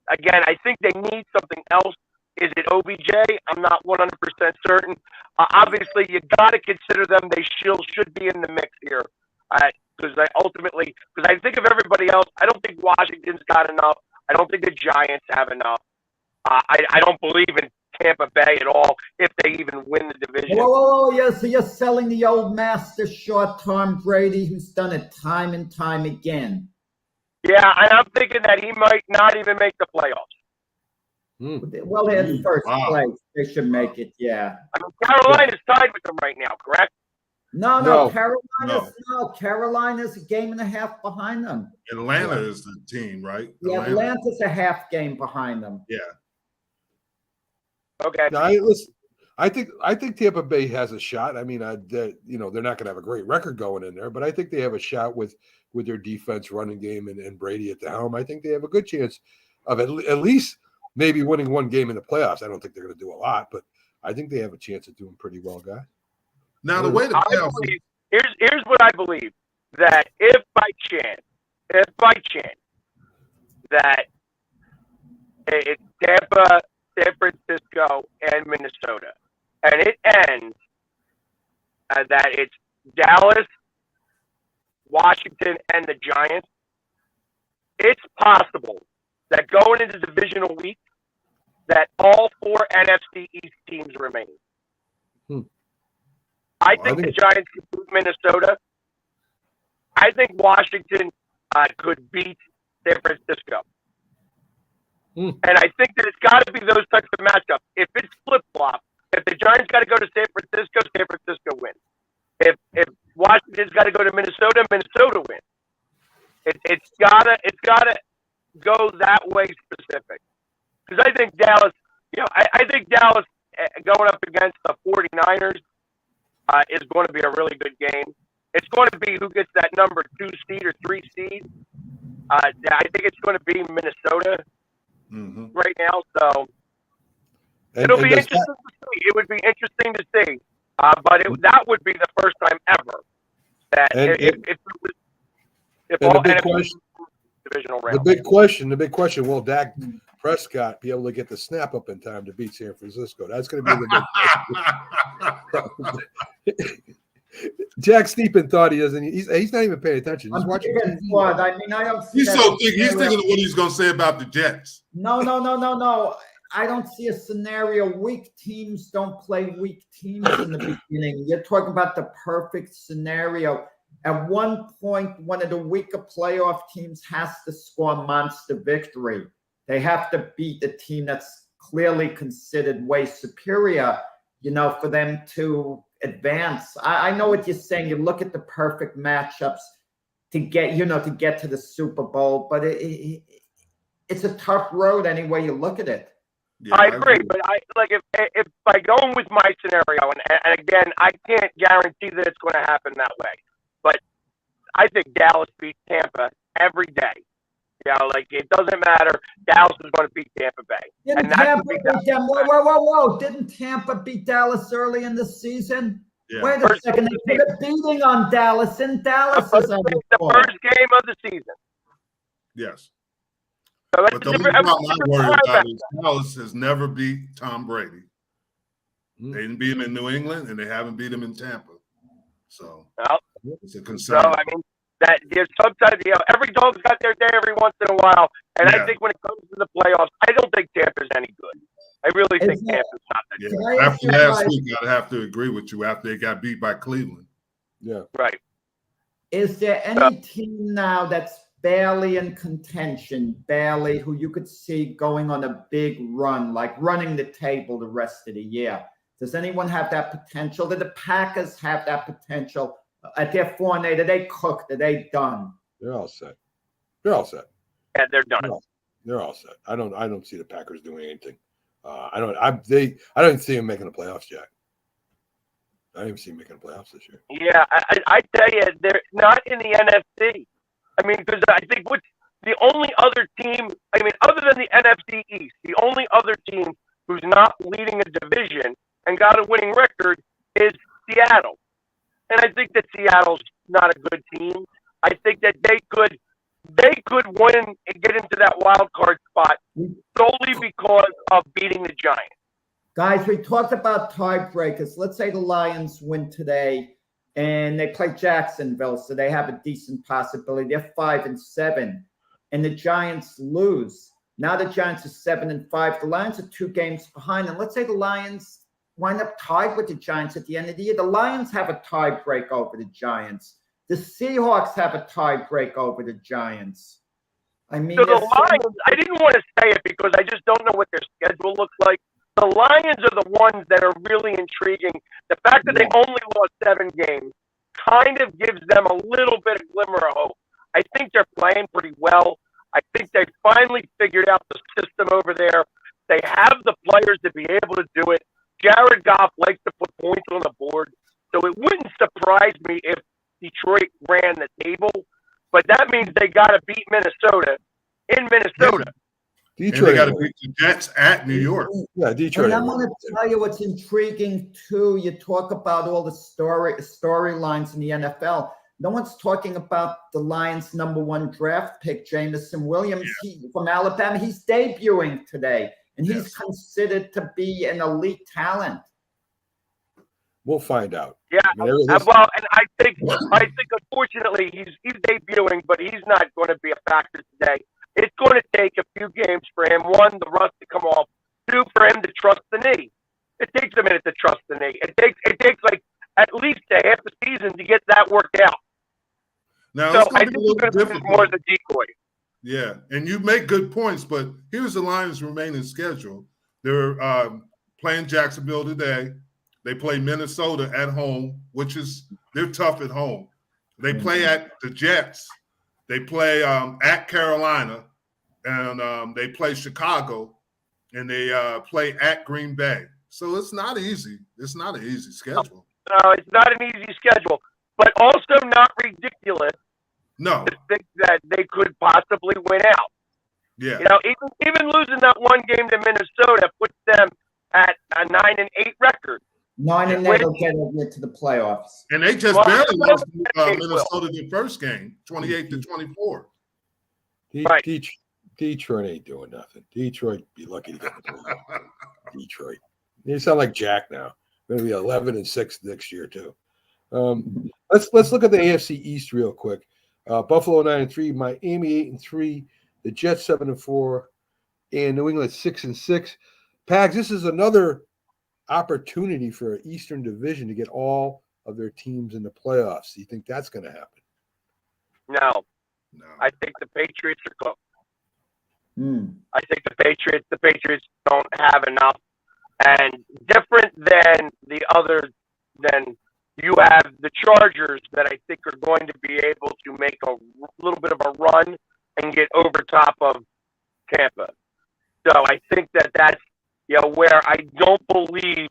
Again, I think they need something else. Is it OBJ? I'm not 100% certain. Obviously, you got to consider them. They should be in the mix here. Because I think of everybody else, I don't think Washington's got enough. I don't think the Giants have enough. I don't believe in Tampa Bay at all if they even win the division. Yeah, so you're selling the old master short Tom Brady, who's done it time and time again. Yeah, and I'm thinking that he might not even make the playoffs. Well, they're in first place. They should make it, yeah. I mean, Carolina's tied with them right now, correct? No. Carolina's a game and a half behind them. Atlanta is the team, right? Yeah, Atlanta's a half game behind them. Yeah. Okay. Now, I think Tampa Bay has a shot. I mean, they're not going to have a great record going in there, but I think they have a shot with their defense, running game, and Brady at the helm. I think they have a good chance of at least maybe winning one game in the playoffs. I don't think they're going to do a lot, but I think they have a chance of doing pretty well, guys. Now, the way the playoffs here's what I believe, that if by chance that it's Tampa, San Francisco, and Minnesota, and it ends that it's Dallas, Washington, and the Giants, it's possible that going into divisional week, that all 4 NFC East teams remain. I think the Giants could beat Minnesota. I think Washington could beat San Francisco. And I think that it's got to be those types of matchups. If it's flip-flop, if the Giants got to go to San Francisco wins. If Washington's got to go to Minnesota wins. It's gotta go that way specific. Because I think Dallas, I think Dallas going up against the 49ers is going to be a really good game. It's going to be who gets that number 2 seed or 3 seed. I think it's going to be Minnesota right now. So it'll be interesting to see. It would be interesting to see. But that would be the first time ever that if all NFC divisional round. The big question, will Dak Prescott be able to get the snap up in time to beat San Francisco? That's going to be the big question. Jack Steepen thought he doesn't. He's not even paying attention. He's watching TV. I mean, I don't see he's thinking of what he's going to say about the Jets. No. I don't see a scenario. Weak teams don't play weak teams in the beginning. You're talking about the perfect scenario. At one point, one of the weaker playoff teams has to score monster victory. They have to beat the team that's clearly considered way superior, for them to advance. I know what you're saying. You look at the perfect matchups to get to the Super Bowl, but it's a tough road any way you look at it. Yeah, I agree, but if by going with my scenario, and again, I can't guarantee that it's going to happen that way, but I think Dallas beats Tampa every day. It doesn't matter. Dallas is going to beat Tampa Bay. Didn't Tampa beat them? Whoa. Didn't Tampa beat Dallas early in the season? Yeah. Wait a second. They put a beating on Dallas, and Dallas is on the first game of the season. Yes. So but the only problem I'm worried about is Dallas has never beat Tom Brady. They didn't beat him in New England, and they haven't beat him in Tampa. So it's a concern. So, that there's sometimes, every dog's got their day every once in a while. And I think when it comes to the playoffs, I don't think Tampa's any good. I really think Tampa's not that good. Yeah. After last week, I'd have to agree with you after they got beat by Cleveland. Yeah. Right. Is there any team now that's barely in contention, barely, who you could see going on a big run, like running the table the rest of the year? Does anyone have that potential? Do the Packers have that potential? At their 4-8, are they cooked? Are they done? They're all set. They're all set. Yeah, they're done. They're all set. I don't see the Packers doing anything. I don't see them making the playoffs, Jack. I don't even see them making the playoffs this year. Yeah, I tell you, they're not in the NFC. I mean, because I think what's the only other team, other than the NFC East, the only other team who's not leading a division and got a winning record is Seattle. And I think that Seattle's not a good team. I think that they could win and get into that wild card spot solely because of beating the Giants. Guys, we talked about tiebreakers. Let's say the Lions win today and they play Jacksonville, so they have a decent possibility. They're 5-7, and the Giants lose. Now the Giants are 7-5. The Lions are 2 games behind, and let's say the Lions wind up tied with the Giants at the end of the year. The Lions have a tie break over the Giants. The Seahawks have a tie break over the Giants. I mean, so the Lions, I didn't want to say it because I just don't know what their schedule looks like. The Lions are the ones that are really intriguing. The fact that they only lost 7 games kind of gives them a little bit of glimmer of hope. I think they're playing pretty well. I think they finally figured out the system over there. They have the players to be able to do it. Jared Goff likes to put points on the board, so it wouldn't surprise me if Detroit ran the table, but that means they got to beat Minnesota in Minnesota. Detroit. And they got to beat the Jets at New York. Yeah, Detroit. And I want to tell you what's intriguing too. You talk about all the storylines in the NFL. No one's talking about the Lions' #1 draft pick, Jameson Williams from Alabama. He's debuting today, and he's considered to be an elite talent. We'll find out. Yeah, well, and I think unfortunately he's debuting, but he's not going to be a factor today. It's going to take a few games for him. 1, the rust to come off. 2, for him to trust the knee. It takes a minute to trust the knee. It takes like at least a half a season to get that worked out. Now, so I think it's going to be more as a decoy. Yeah, and you make good points, but here's the Lions' remaining schedule. They're playing Jacksonville today. They play Minnesota at home, they're tough at home. They play at the Jets. They play at Carolina, and they play Chicago, and they play at Green Bay. So it's not easy. It's not an easy schedule. No, it's not an easy schedule, but also not ridiculous. No. To think that they could possibly win out. Yeah. Even losing that 1 game to Minnesota puts them at a 9-8 record. 9-8 will get into the playoffs. And they just barely lost Minnesota the first game, 28-24. Detroit ain't doing nothing. Detroit be lucky to get the playoffs. Detroit. You sound like Jack now. Going to be 11-6 next year too. Let's look at the AFC East real quick. Buffalo 9-3, Miami 8-3, the Jets 7-4, and New England 6-6. Pags, this is another opportunity for an Eastern Division to get all of their teams in the playoffs. Do you think that's going to happen? No. I think the Patriots are cooked. I think the Patriots don't have enough. And different than you have the Chargers that I think are going to be able to make a little bit of a run and get over top of Tampa. So I think that's where I don't believe,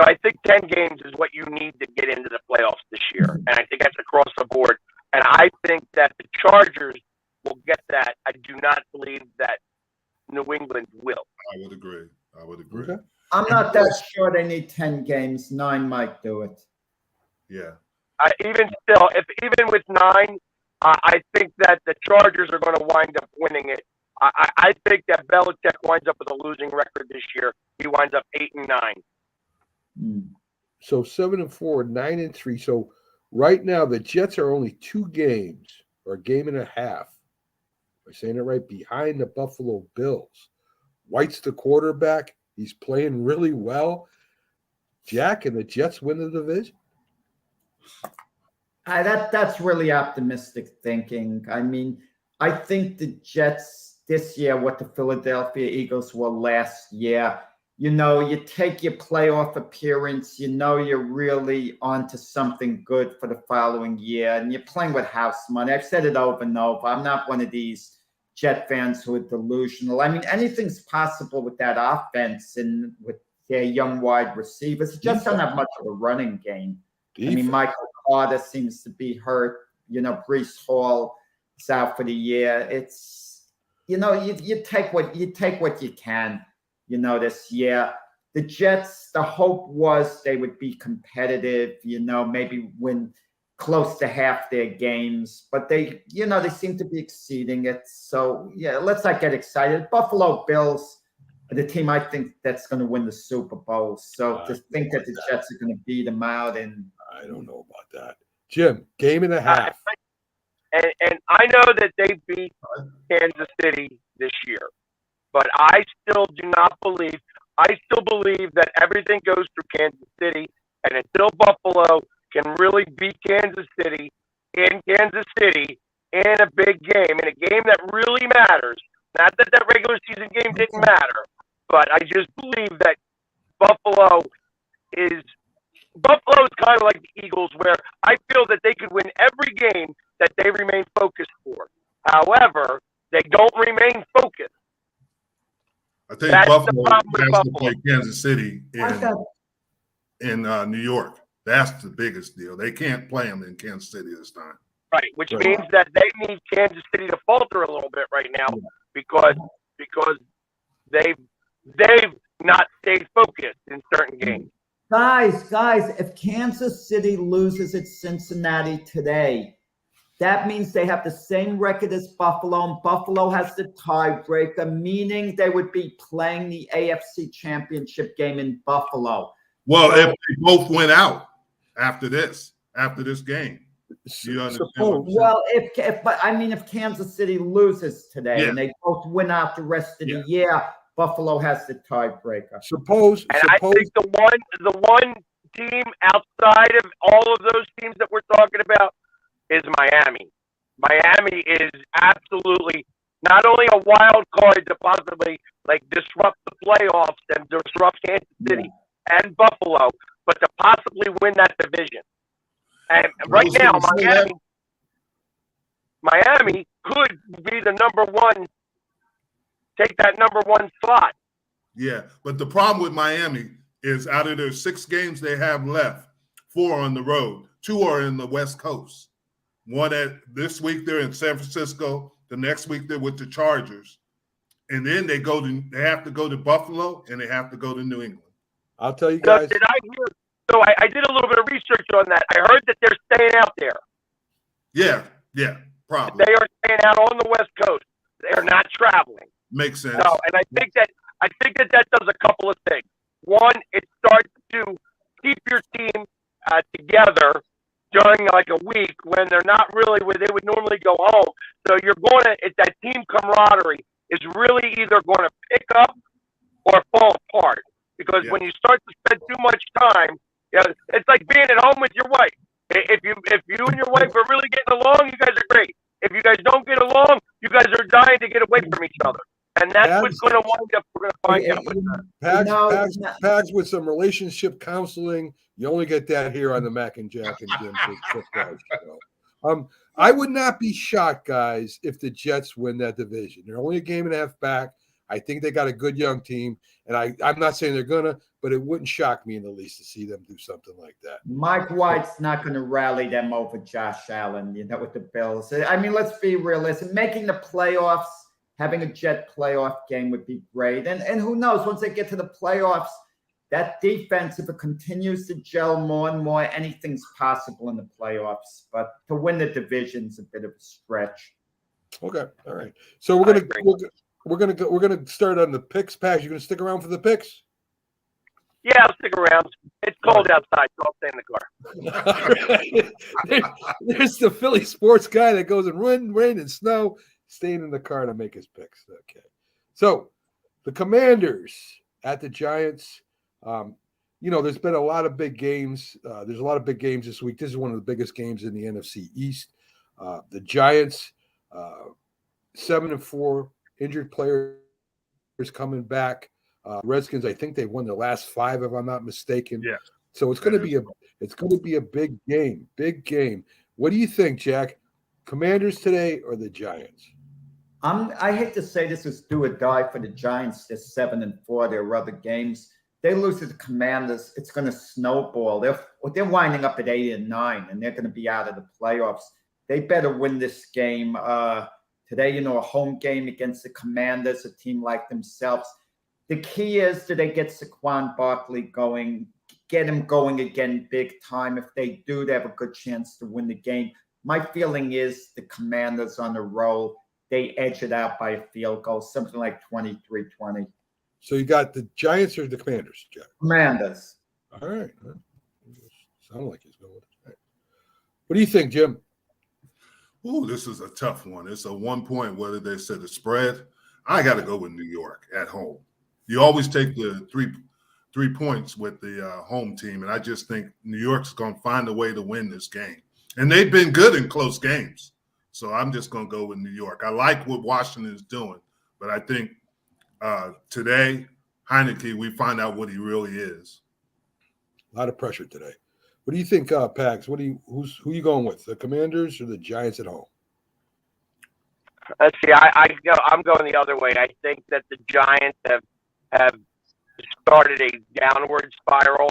I think 10 games is what you need to get into the playoffs this year. And I think that's across the board. And I think that the Chargers will get that. I do not believe that New England will. I would agree. Okay. I'm not that sure they need 10 games. 9 might do it. Yeah. Even with 9, I think that the Chargers are going to wind up winning it. I think that Belichick winds up with a losing record this year. He winds up 8-9. So 7-4, 9-3. So Right now, the Jets are only 2 games or a game and a half. Am I saying it right? Behind the Buffalo Bills. White's the quarterback. He's playing really well. Jack, and the Jets win the division? That's really optimistic thinking. I mean, I think the Jets this year, what the Philadelphia Eagles were last year, you take your playoff appearance, you're really onto something good for the following year, and you're playing with house money. I've said it over and over. I'm not one of these Jet fans who are delusional. I mean, anything's possible with that offense and with their young wide receivers. It just don't have much of a running game. I mean, Michael Carter seems to be hurt. Breece Hall is out for the year. It's, you take what you can, this year. The Jets, the hope was they would be competitive, maybe win close to half their games, but they seem to be exceeding it. So, yeah, let's not get excited. Buffalo Bills are the team I think that's going to win the Super Bowl. So to think that the Jets are going to beat them out, and I don't know about that. Jim, game and a half. And I know that they beat Kansas City this year, but I still believe that everything goes through Kansas City, and until Buffalo can really beat Kansas City in Kansas City in a big game, in a game that really matters, not that regular season game didn't matter, but I just believe that Buffalo is kind of like the Eagles, where I feel that they could win every game that they remain focused for. However, they don't remain focused. I think Buffalo has to play Kansas City in New York. That's the biggest deal. They can't play them in Kansas City this time. Right, which means that they need Kansas City to falter a little bit right now because they've not stayed focused in certain games. Guys, if Kansas City loses at Cincinnati today, that means they have the same record as Buffalo, and Buffalo has the tiebreaker, meaning they would be playing the AFC Championship game in Buffalo. Well, if they both went out after this game, you understand? Well, if Kansas City loses today and they both win out the rest of the year, Buffalo has the tiebreaker. I think the one team outside of all of those teams that we're talking about is Miami. Miami is absolutely not only a wild card to possibly disrupt the playoffs and disrupt Kansas City and Buffalo, but to possibly win that division. And right now, Miami could be the number one. Take that number one slot. Yeah, but the problem with Miami is out of their 6 games they have left, 4 on the road, 2 are in the West Coast. One this week they're in San Francisco. The next week they're with the Chargers, and then they have to go to Buffalo and they have to go to New England. I'll tell you guys. Did I hear? So I did a little bit of research on that. I heard that they're staying out there. Yeah, probably. They are staying out on the West Coast. They are not traveling. Makes sense. No, and I think that does a couple of things. One, it starts to keep your team together during a week when they're not really where they would normally go home. So that team camaraderie is really either going to pick up or fall apart. Because when you start to spend too much time, it's like being at home with your wife. If you and your wife are really getting along, you guys are great. If you guys don't get along, you guys are dying to get away from each other. And that's what's going to wind up. We're going to find out. Pags with some relationship counseling. You only get that here on the Mac and Jack and Jim Football Show. I would not be shocked, guys, if the Jets win that division. They're only a game and a half back. I think they got a good young team, and I'm not saying they're gonna, but it wouldn't shock me in the least to see them do something like that. Mike White's not going to rally them over Josh Allen, with the Bills. I mean, let's be realistic. Making the playoffs, having a Jet playoff game would be great. And who knows, once they get to the playoffs, that defense, if it continues to gel more and more, anything's possible in the playoffs. But to win the division's a bit of a stretch. Okay, all right. So we're gonna start on the picks. Pags, you gonna stick around for the picks? Yeah, I'll stick around. It's cold outside, so I'll stay in the car. There's the Philly sports guy that goes in rain and snow, staying in the car to make his picks. Okay. So the Commanders at the Giants. There's been a lot of big games. There's a lot of big games this week. This is one of the biggest games in the NFC East. The Giants, 7-4, injured players coming back. Redskins, I think they've won the last 5, if I'm not mistaken. Yeah. So it's going to be a big game. Big game. What do you think, Jack? Commanders today or the Giants? I hate to say this is do or die for the Giants. They're 7-4. There are other games. They lose to the Commanders, it's going to snowball. They're winding up at 8-9, and they're going to be out of the playoffs. They better win this game today. A home game against the Commanders, a team like themselves. The key is, do they get Saquon Barkley going, get him going again big time? If they do, they have a good chance to win the game. My feeling is the Commanders on the roll. They edge it out by a field goal, something like 23-20. So you got the Giants or the Commanders, Jack? Commanders. All right. Sound like he's going. Right. What do you think, Jim? Oh, this is a tough one. It's a 1 point, whether they said the spread. I got to go with New York at home. You always take the three points with the home team, and I just think New York's going to find a way to win this game. And they've been good in close games. So I'm just going to go with New York. I like what Washington is doing, but I think today, Heineke, we find out what he really is. A lot of pressure today. What do you think, Pags? Who you going with? The Commanders or the Giants at home? Let's see. I'm going the other way. I think that the Giants have started a downward spiral.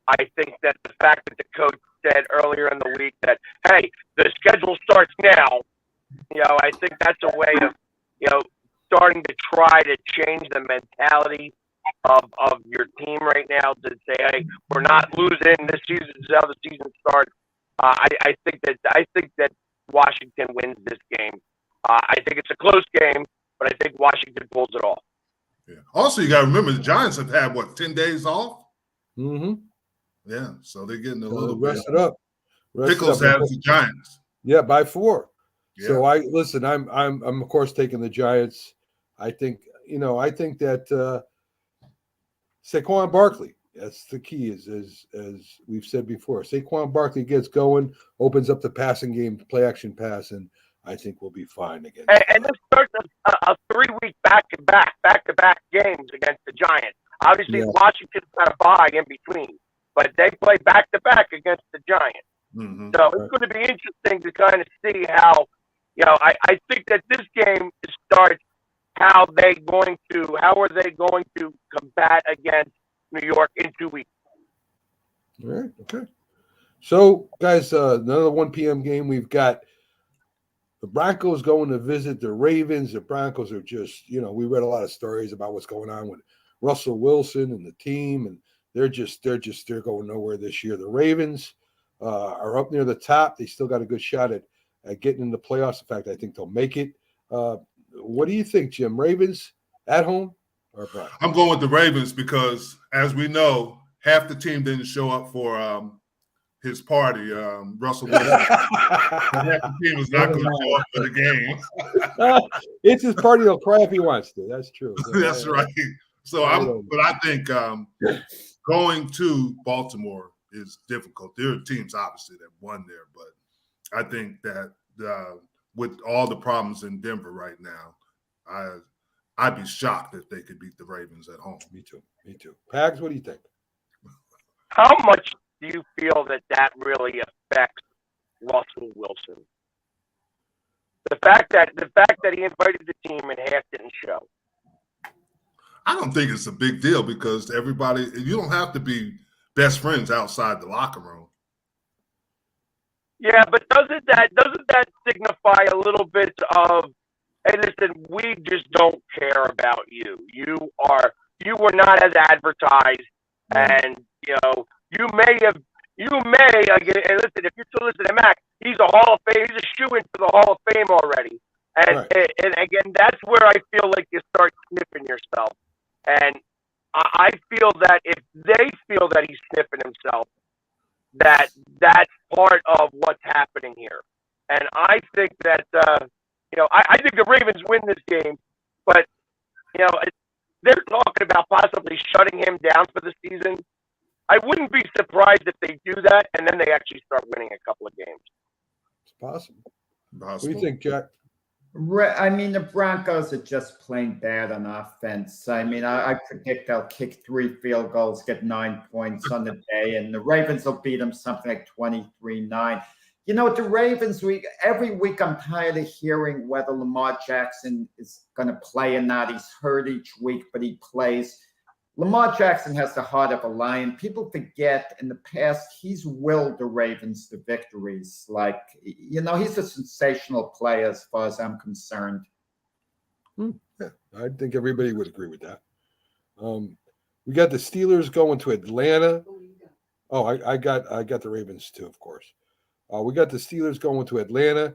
I think that the fact that the coach said earlier in the week that, hey, the schedule starts now, I think that's a way of, starting to try to change the mentality of your team right now to say, hey, we're not losing this season. This is how the season starts. I think that Washington wins this game. I think it's a close game, but I think Washington pulls it off. Yeah. Also, you got to remember the Giants have had 10 days off. Mm-hmm. Yeah, so they're getting a little rest bit. It up. Pickles has the Giants. Yeah, by 4. Yeah. So I'm of course taking the Giants. I think that Saquon Barkley, that's the key, as we've said before. Saquon Barkley gets going, opens up the passing game, play action pass, and I think we'll be fine again. And this starts a 3-week back-to-back games against the Giants. Obviously, Washington's got a bye in between, but they play back-to-back against the Giants. Mm-hmm. So it's going to be interesting to kind of see how, I think that this game starts how are they going to combat against New York in 2 weeks. All right, okay. So, guys, another 1 p.m. game. We've got the Broncos going to visit the Ravens. The Broncos are just, we read a lot of stories about what's going on with Russell Wilson and the team, and they're going nowhere this year. The Ravens are up near the top. They still got a good shot at getting in the playoffs. In fact, I think they'll make it. What do you think, Jim? Ravens at home or Broncos? I'm going with the Ravens because, as we know, half the team didn't show up for his party. Russell Wilson. Half the team is not going to show up for the game. It's his party. He'll cry if he wants to. That's true. That's right. So I think going to Baltimore is difficult. There are teams obviously that won there, but I think that with all the problems in Denver right now, I'd be shocked if they could beat the Ravens at home. Me too. Pags, what do you think? How much do you feel that really affects Russell Wilson? The fact that he invited the team and half didn't show. I don't think it's a big deal because you don't have to be best friends outside the locker room. Yeah, but doesn't that signify a little bit of, hey, listen, we just don't care about you. You were not as advertised, and you may again. And listen, if you're still listening to Mac, he's a Hall of Fame. He's a shoo-in for the Hall of Fame already. And right. and again, that's where I feel like you start sniffing yourself. And I feel that if they feel that he's sniffing himself, that's part of what's happening here. And I think that, I think the Ravens win this game, but, they're talking about possibly shutting him down for the season. I wouldn't be surprised if they do that, and then they actually start winning a couple of games. It's possible. What do you think, Jack? I mean, the Broncos are just plain bad on offense. I mean, I predict they'll kick 3 field goals, get 9 points on the day, and the Ravens will beat them something like 23-9. You know, the Ravens, every week I'm tired of hearing whether Lamar Jackson is going to play or not. He's hurt each week, but he plays. Lamar Jackson has the heart of a lion. People forget in the past, he's willed the Ravens to victories. Like, he's a sensational player as far as I'm concerned. Yeah, I think everybody would agree with that. We got the Steelers going to Atlanta. Oh, I got the Ravens too, of course. We got the Steelers going to Atlanta.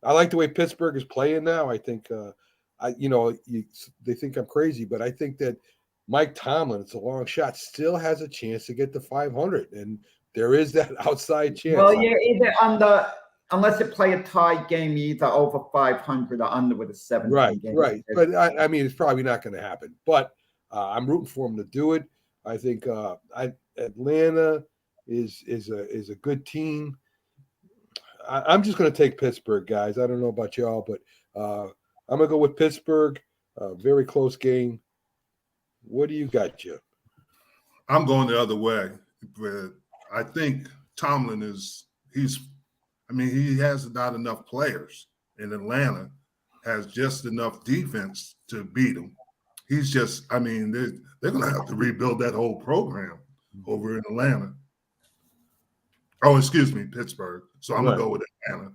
I like the way Pittsburgh is playing now. I think, they think I'm crazy, but I think that Mike Tomlin, it's a long shot, still has a chance to get to 500, and there is that outside chance. Well, yeah, either unless it play a tie game, either over 500 or under with a 17 game. Right. But I mean, it's probably not going to happen. But I'm rooting for him to do it. I think Atlanta is a good team. I'm just going to take Pittsburgh, guys. I don't know about y'all, but I'm going to go with Pittsburgh. Very close game. What do you got, Jim? I'm going the other way, but I think Tomlin he has not enough players, and Atlanta has just enough defense to beat him. He's just, they're going to have to rebuild that whole program over in Atlanta. Oh, excuse me, Pittsburgh. So I'm going to go with Atlanta.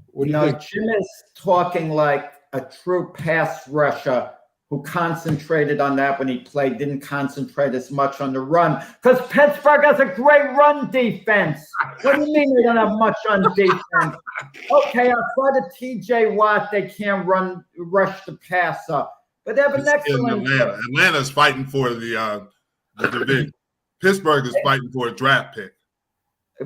What do you think? Jim is talking like a true pass rusher who concentrated on that when he played, didn't concentrate as much on the run. Because Pittsburgh has a great run defense. What do you mean they don't have much on defense? Okay, outside of T.J. Watt, they can't rush the passer. But they have an excellent... Atlanta's fighting for the division. Pittsburgh is fighting for a draft pick.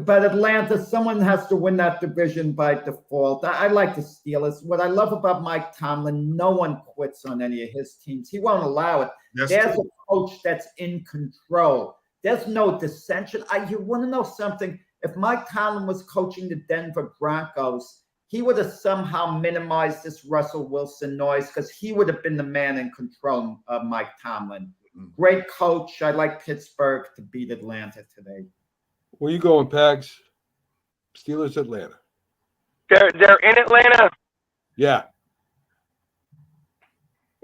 But Atlanta, someone has to win that division by default. I like the Steelers. What I love about Mike Tomlin, no one quits on any of his teams. He won't allow it. There's a coach that's in control. There's no dissension. You want to know something? If Mike Tomlin was coaching the Denver Broncos, he would have somehow minimized this Russell Wilson noise because he would have been the man in control of Mike Tomlin. Great coach. I like Pittsburgh to beat Atlanta today. Where you going, Pags? Steelers, Atlanta. They're in Atlanta. Yeah.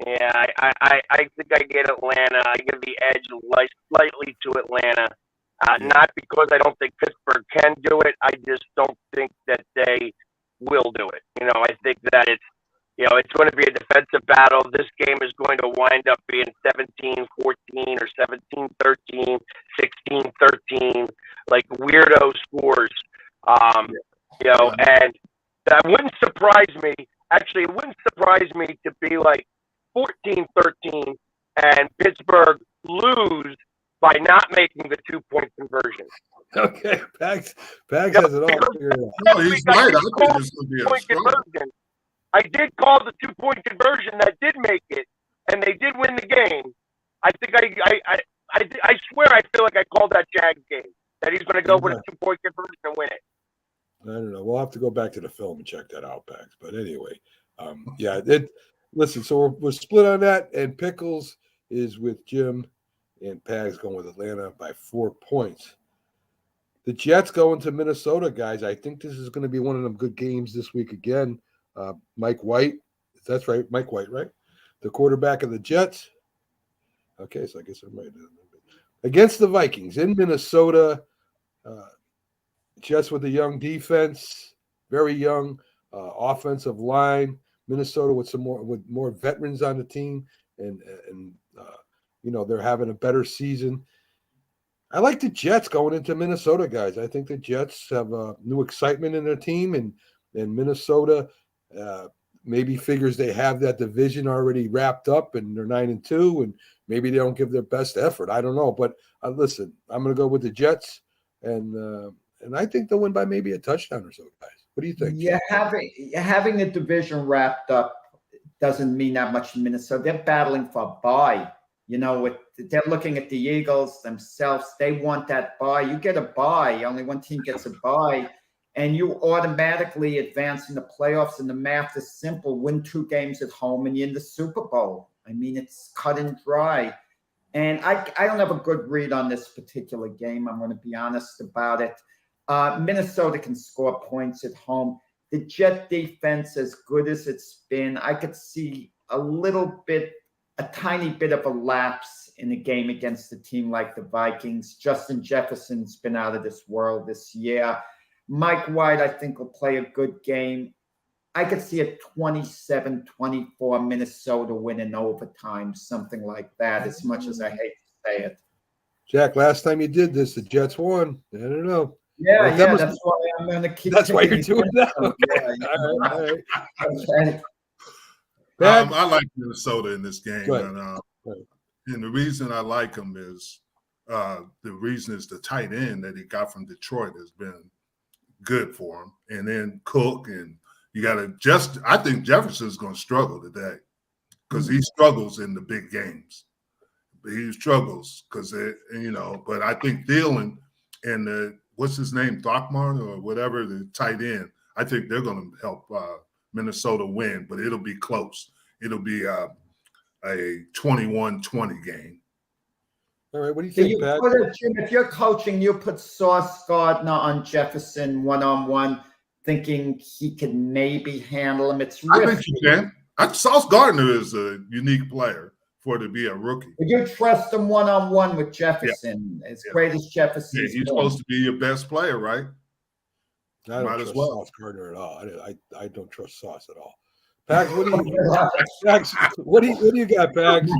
Yeah, I think I get Atlanta. I give the edge slightly to Atlanta. Not because I don't think Pittsburgh can do it. I just don't think that they will do it. I think that it's going to be a defensive battle. This game is going to wind up being 17-14 or 17-13, 16-13, like weirdo scores. And that wouldn't surprise me. Actually, it wouldn't surprise me to be like 14-13 and Pittsburgh lose by not making the 2-point conversion. Okay, Pags has it all figured out. No, he's right. I think it's going to be a struggle. I did call the 2-point conversion that did make it, and they did win the game. I think I swear I feel like I called that Jags game, that he's going to go with a 2-point conversion and win it. I don't know. We'll have to go back to the film and check that out, Pags. But anyway, listen, so we're split on that, and Pickles is with Jim, and Pags going with Atlanta by 4 points. The Jets going to Minnesota, guys. I think this is going to be one of them good games this week again. Mike White, that's right, Mike White, right? The quarterback of the Jets. Okay, so I guess I'm right. Against the Vikings in Minnesota, Jets with a young defense, very young offensive line. Minnesota with more veterans on the team, and they're having a better season. I like the Jets going into Minnesota, guys. I think the Jets have new excitement in their team, and Minnesota maybe figures they have that division already wrapped up and they're 9-2, and maybe they don't give their best effort. I don't know, but listen, I'm going to go with the Jets, and I think they'll win by maybe a touchdown or so, guys. What do you think? Yeah, having the division wrapped up doesn't mean that much in Minnesota. They're battling for a bye. They're looking at the Eagles themselves. They want that bye. You get a bye. Only one team gets a bye, and you automatically advance in the playoffs. And the math is simple: win 2 games at home, and you're in the Super Bowl. I mean, it's cut and dry. And I don't have a good read on this particular game. I'm going to be honest about it. Minnesota can score points at home. The Jet defense, as good as it's been, I could see a tiny bit of a lapse in a game against a team like the Vikings. Justin Jefferson's been out of this world this year. Mike White, I think, will play a good game. I could see a 27-24 Minnesota win in overtime, something like that, as much as I hate to say it. Jack, last time you did this, the Jets won. I don't know. Yeah, that's why I'm going to keep. That's why you're doing that. Okay. Yeah. All right. I like Minnesota in this game, and the reason I like them is the tight end that he got from Detroit has been good for him, and then Cook, and you got to I think Jefferson's going to struggle today because he struggles in the big games. He struggles because but I think Thielen and what's his name, Throckmorton or whatever, the tight end, I think they're going to help Minnesota win, but it'll be close. It'll be a 21-20 game. All right, what do you think, Pat? Jim, if you're coaching, you put Sauce Gardner on Jefferson one-on-one, thinking he can maybe handle him. It's risky. I think you can. Sauce Gardner is a unique player for to be a rookie. Would you trust him one-on-one with Jefferson? Yeah. As great as Jefferson is. He's supposed to be your best player, right? I don't trust Sauce Gardner at all. I don't trust Sauce at all. Pags, what do you got, Pags?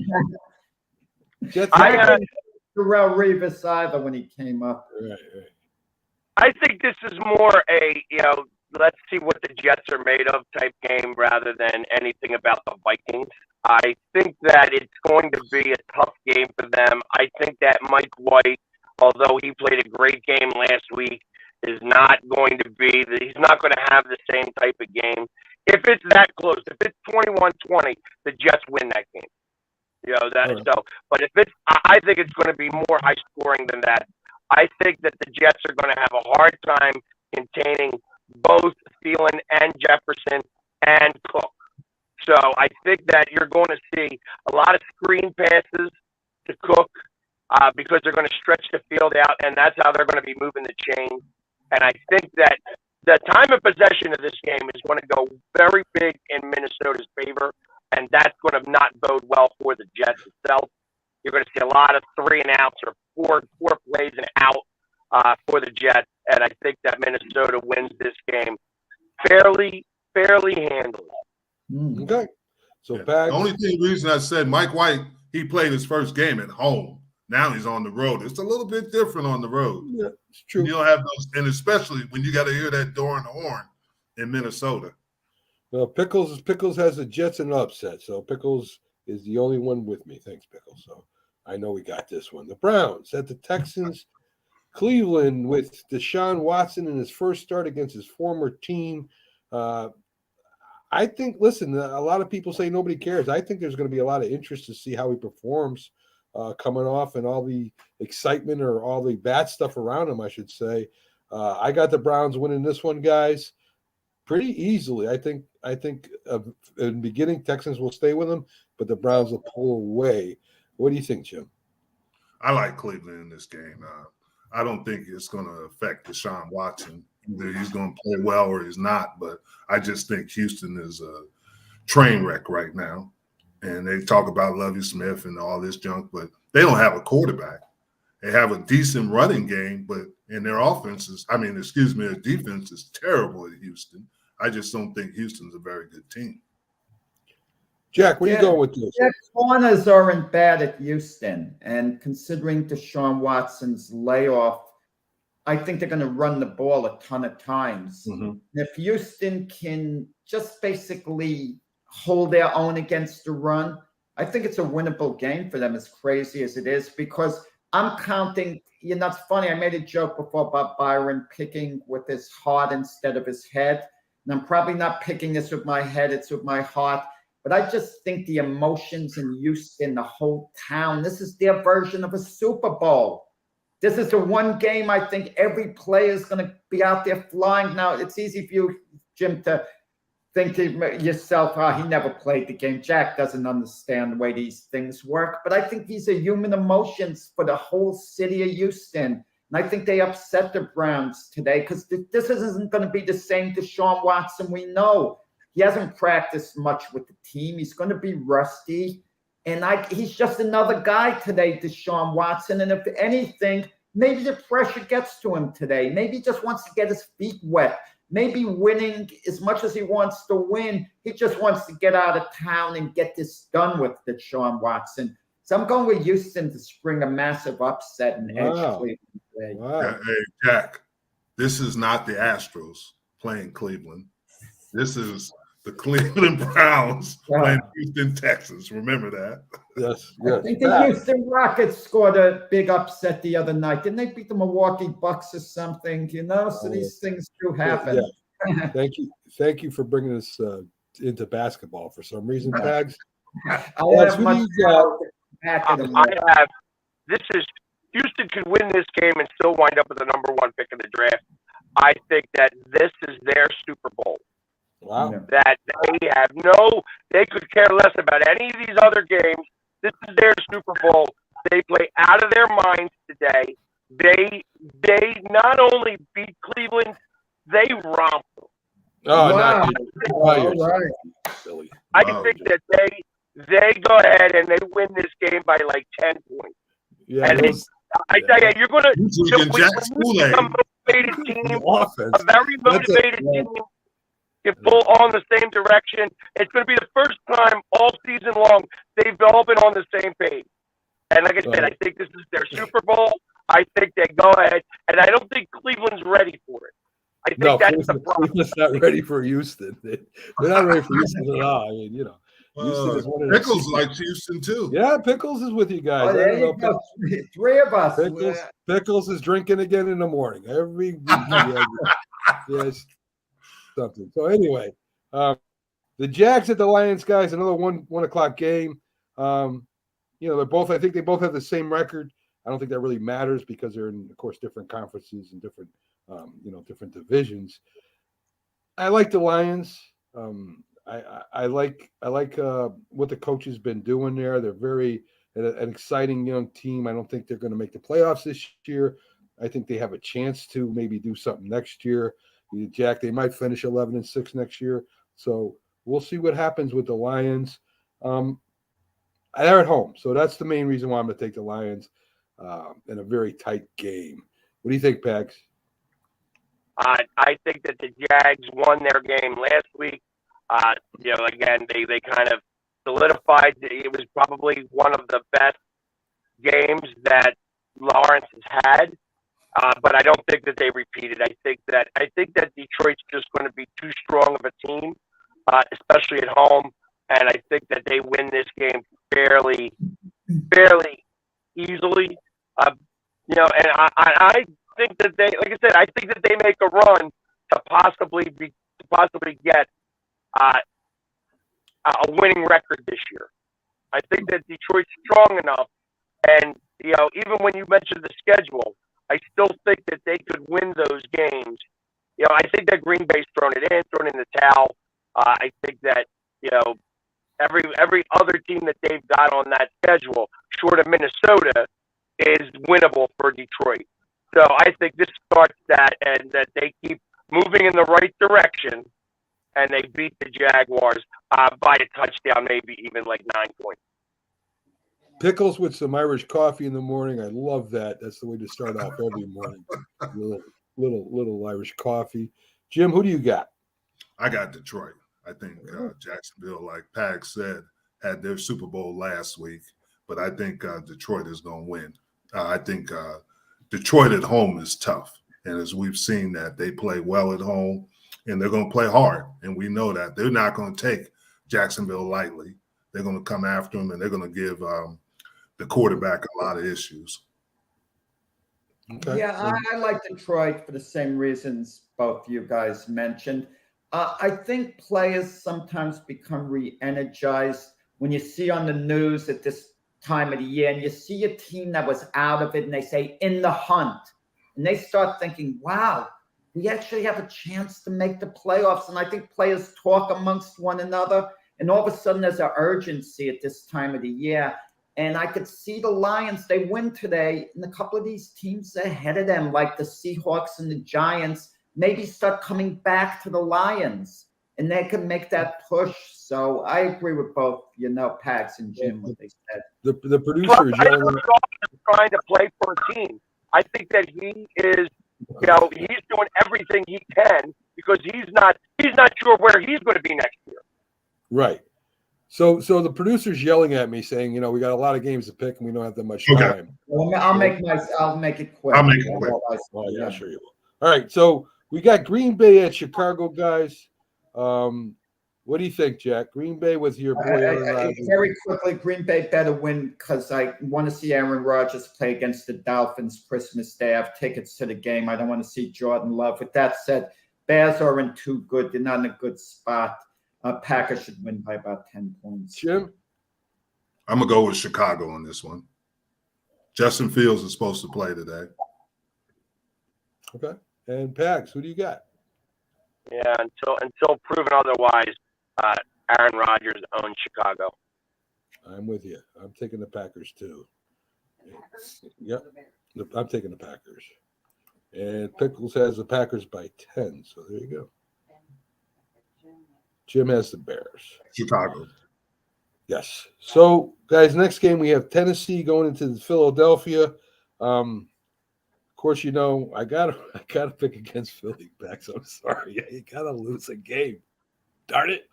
I got Terrell Revis either when he came up. Right. I think this is more let's see what the Jets are made of type game rather than anything about the Vikings. I think that it's going to be a tough game for them. I think that Mike White, although he played a great game last week, is not going to be he's not going to have the same type of game. If it's that close, if it's 21-20, the Jets win that game. But if I think it's going to be more high scoring than that. I think that the Jets are going to have a hard time containing both Thielen and Jefferson and Cook. So I think that you're going to see a lot of screen passes to Cook because they're going to stretch the field out, and that's how they're going to be moving the chain. And I think that the time of possession of this game is going to go very big in Minnesota's favor, and that's going to not bode well for the Jets itself. You're going to see a lot of 3 and outs or four plays and out for the Jets, and I think that Minnesota wins this game fairly handily. Okay. So the only reason I said Mike White, he played his first game at home. Now he's on the road. It's a little bit different on the road. Yeah, it's true. You don't have those, and especially when you got to hear that door and horn in Minnesota. Well, Pickles has the Jets in an upset, so Pickles is the only one with me. Thanks, Pickles. So I know we got this one. The Browns at the Texans. Cleveland with Deshaun Watson in his first start against his former team. I think, listen, a lot of people say nobody cares. I think there's going to be a lot of interest to see how he performs coming off and all the excitement or all the bad stuff around him, I should say. I got the Browns winning this one, guys, pretty easily. I think in the beginning, Texans will stay with them, but the Browns will pull away. What do you think, Jim? I like Cleveland in this game. I don't think it's going to affect Deshaun Watson. Either he's going to play well or he's not, but I just think Houston is a train wreck right now. And they talk about Lovie Smith and all this junk, but they don't have a quarterback. They have a decent running game, but in their their defense is terrible at Houston. I just don't think Houston's a very good team. Jack, where are you going with this? The corners aren't bad at Houston, and considering Deshaun Watson's layoff, I think they're going to run the ball a ton of times. Mhm. If Houston can just basically hold their own against the run, I think it's a winnable game for them, as crazy as it is, because I'm counting. You know, it's funny. I made a joke before about Byron picking with his heart instead of his head. And I'm probably not picking this with my head, it's with my heart. But I just think the emotions in Houston, the whole town, this is their version of a Super Bowl. This is the one game I think every player is going to be out there flying. Now, it's easy for you, Jim, to think to yourself, he never played the game. Jack doesn't understand the way these things work. But I think these are human emotions for the whole city of Houston. And I think they upset the Browns today because this isn't going to be the same Deshaun Watson we know. He hasn't practiced much with the team. He's going to be rusty. And he's just another guy today, Deshaun Watson. And if anything, maybe the pressure gets to him today. Maybe he just wants to get his feet wet. Maybe winning, as much as he wants to win, he just wants to get out of town and get this done with Deshaun Watson. So I'm going with Houston to spring a massive upset and edge Cleveland today. Wow. Hey, Jack, this is not the Astros playing Cleveland. This is the Cleveland Browns playing Houston, Texas. Remember that. Yes. I think the Houston Rockets scored a big upset the other night. Didn't they beat the Milwaukee Bucks or something? You know, so these things do happen. Yeah. Thank you for bringing us into basketball for some reason, Pags. Houston could win this game and still wind up with the number 1 pick in the draft. I think that this is their Super Bowl. Wow. That they could care less about any of these other games. This is their Super Bowl. They play out of their minds today. They not only beat Cleveland, they romp them. Oh, wow. Silly. I think that they go ahead and they win this game by like 10 points. Yeah, and I tell you, you're going to become a motivated team, a very motivated team. Can pull on the same direction. It's going to be the first time all season long they've all been on the same page. And like I said, I think this is their Super Bowl. I think they go ahead, and I don't think Cleveland's ready for it. I think that's the problem. Cleveland's not ready for Houston. They're not ready for Houston at all. I mean, you know. Pickles likes Houston too. Yeah, Pickles is with you guys. There you go. 3 of us. Pickles is drinking again in the morning. Every week. Yes. Something. So anyway, the Jags at the Lions, guys, another 1 o'clock game. They're both. I think they both have the same record. I don't think that really matters because they're in, of course, different conferences and different, different divisions. I like the Lions. I like what the coach has been doing there. They're very an exciting young team. I don't think they're going to make the playoffs this year. I think they have a chance to maybe do something next year. Jack, they might finish 11-6 next year. So we'll see what happens with the Lions. They're at home, so that's the main reason why I'm going to take the Lions in a very tight game. What do you think, Pags? I think that the Jags won their game last week. Again, they kind of solidified. It was probably one of the best games that Lawrence has had. But I don't think that they repeated. I think that Detroit's just going to be too strong of a team, especially at home. And I think that they win this game fairly easily. And I think that they, like I said, I think that they make a run to possibly get a winning record this year. I think that Detroit's strong enough, and even when you mentioned the schedule, I still think that they could win those games. I think that Green Bay's thrown in the towel. I think that every other team that they've got on that schedule, short of Minnesota, is winnable for Detroit. So I think this starts that, and that they keep moving in the right direction, and they beat the Jaguars by a touchdown, maybe even like 9 points. Pickles with some Irish coffee in the morning. I love that. That's the way to start off every morning. Little Irish coffee. Jim, who do you got? I got Detroit. I think Jacksonville, like Pags said, had their Super Bowl last week, but I think Detroit is going to win. I think Detroit at home is tough. And as we've seen that, they play well at home, and they're going to play hard. And we know that. They're not going to take Jacksonville lightly. They're going to come after them, and they're going to give the quarterback a lot of issues. Okay. Yeah, I like Detroit for the same reasons both you guys mentioned. I think players sometimes become re-energized when you see on the news at this time of the year and you see a team that was out of it and they say in the hunt, and they start thinking, wow, we actually have a chance to make the playoffs. And I think players talk amongst one another, and all of a sudden there's an urgency at this time of the year. And I could see the Lions, they win today, and a couple of these teams ahead of them, like the Seahawks and the Giants, maybe start coming back to the Lions, and they can make that push. So I agree with both, Pags and Jim, what they said. The producer is yelling. Trying to play for a team. I think that he is, he's doing everything he can because he's not sure where he's going to be next year. Right. So the producer's yelling at me saying, we got a lot of games to pick and we don't have that much time. Well, I'll make it quick. I'll make it quick. Oh, yeah, sure you will. All right. So we got Green Bay at Chicago, guys. What do you think, Jack? Green Bay with your boy Aaron Rodgers. Very quickly, Green Bay better win because I want to see Aaron Rodgers play against the Dolphins Christmas Day. I have tickets to the game. I don't want to see Jordan Love. With that said, Bears aren't too good. They're not in a good spot. Packers should win by about 10 points. Jim? I'm going to go with Chicago on this one. Justin Fields is supposed to play today. Okay. And Pags, who do you got? Yeah, until proven otherwise, Aaron Rodgers owns Chicago. I'm with you. I'm taking the Packers too. Yep. I'm taking the Packers. And Pickles has the Packers by 10. So there you go. Jim has the Bears. Chicago. Yes. So, guys, next game we have Tennessee going into Philadelphia. Of course, I gotta pick against Philly backs. I'm sorry, you gotta lose a game. Darn it,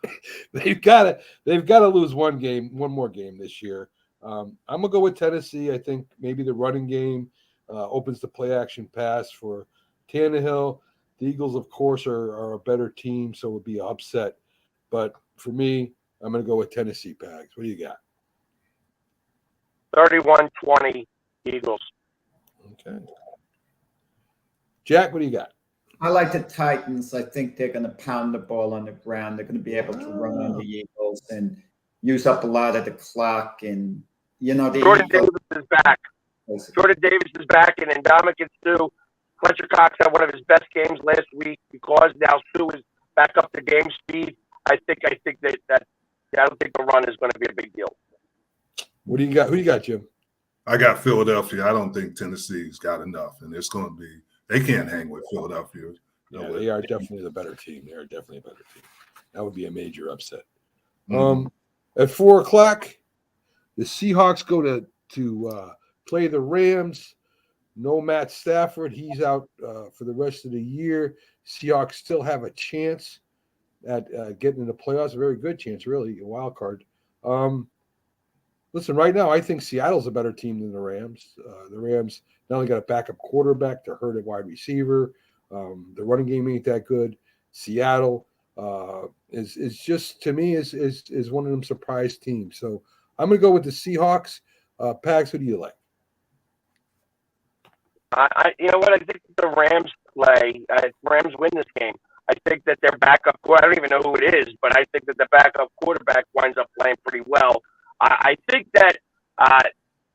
they've got to lose one more game this year. I'm gonna go with Tennessee. I think maybe the running game opens the play action pass for Tannehill. The Eagles, of course, are a better team, so it would be an upset. But for me, I'm going to go with Tennessee, Pags. What do you got? 31-20 Eagles. Okay. Jack, what do you got? I like the Titans. I think they're going to pound the ball on the ground. They're going to be able to run on the Eagles and use up a lot of the clock. And, Jordan Davis is back. Jordan Davis is back, and Ndamukong Suh. Fletcher Cox had one of his best games last week because now Suh is back up to game speed. I think that I don't think the run is going to be a big deal. What do you got? Who you got, Jim? I got Philadelphia. I don't think Tennessee's got enough, and it's going to be they can't hang with Philadelphia. Yeah, they are definitely the better team. They are definitely a better team. That would be a major upset. At 4:00, the Seahawks go to play the Rams. No Matt Stafford. He's out for the rest of the year. Seahawks still have a chance at getting in the playoffs. A very good chance, really, a wild card. Listen, right now, I think Seattle's a better team than the Rams. The Rams not only got a backup quarterback, they're hurt at wide receiver. The running game ain't that good. Seattle is just, to me, is one of them surprise teams. So I'm going to go with the Seahawks. Pags, who do you like? You know what? I think the Rams Rams win this game. I think that their backup, I don't even know who it is, but I think that the backup quarterback winds up playing pretty well. I think that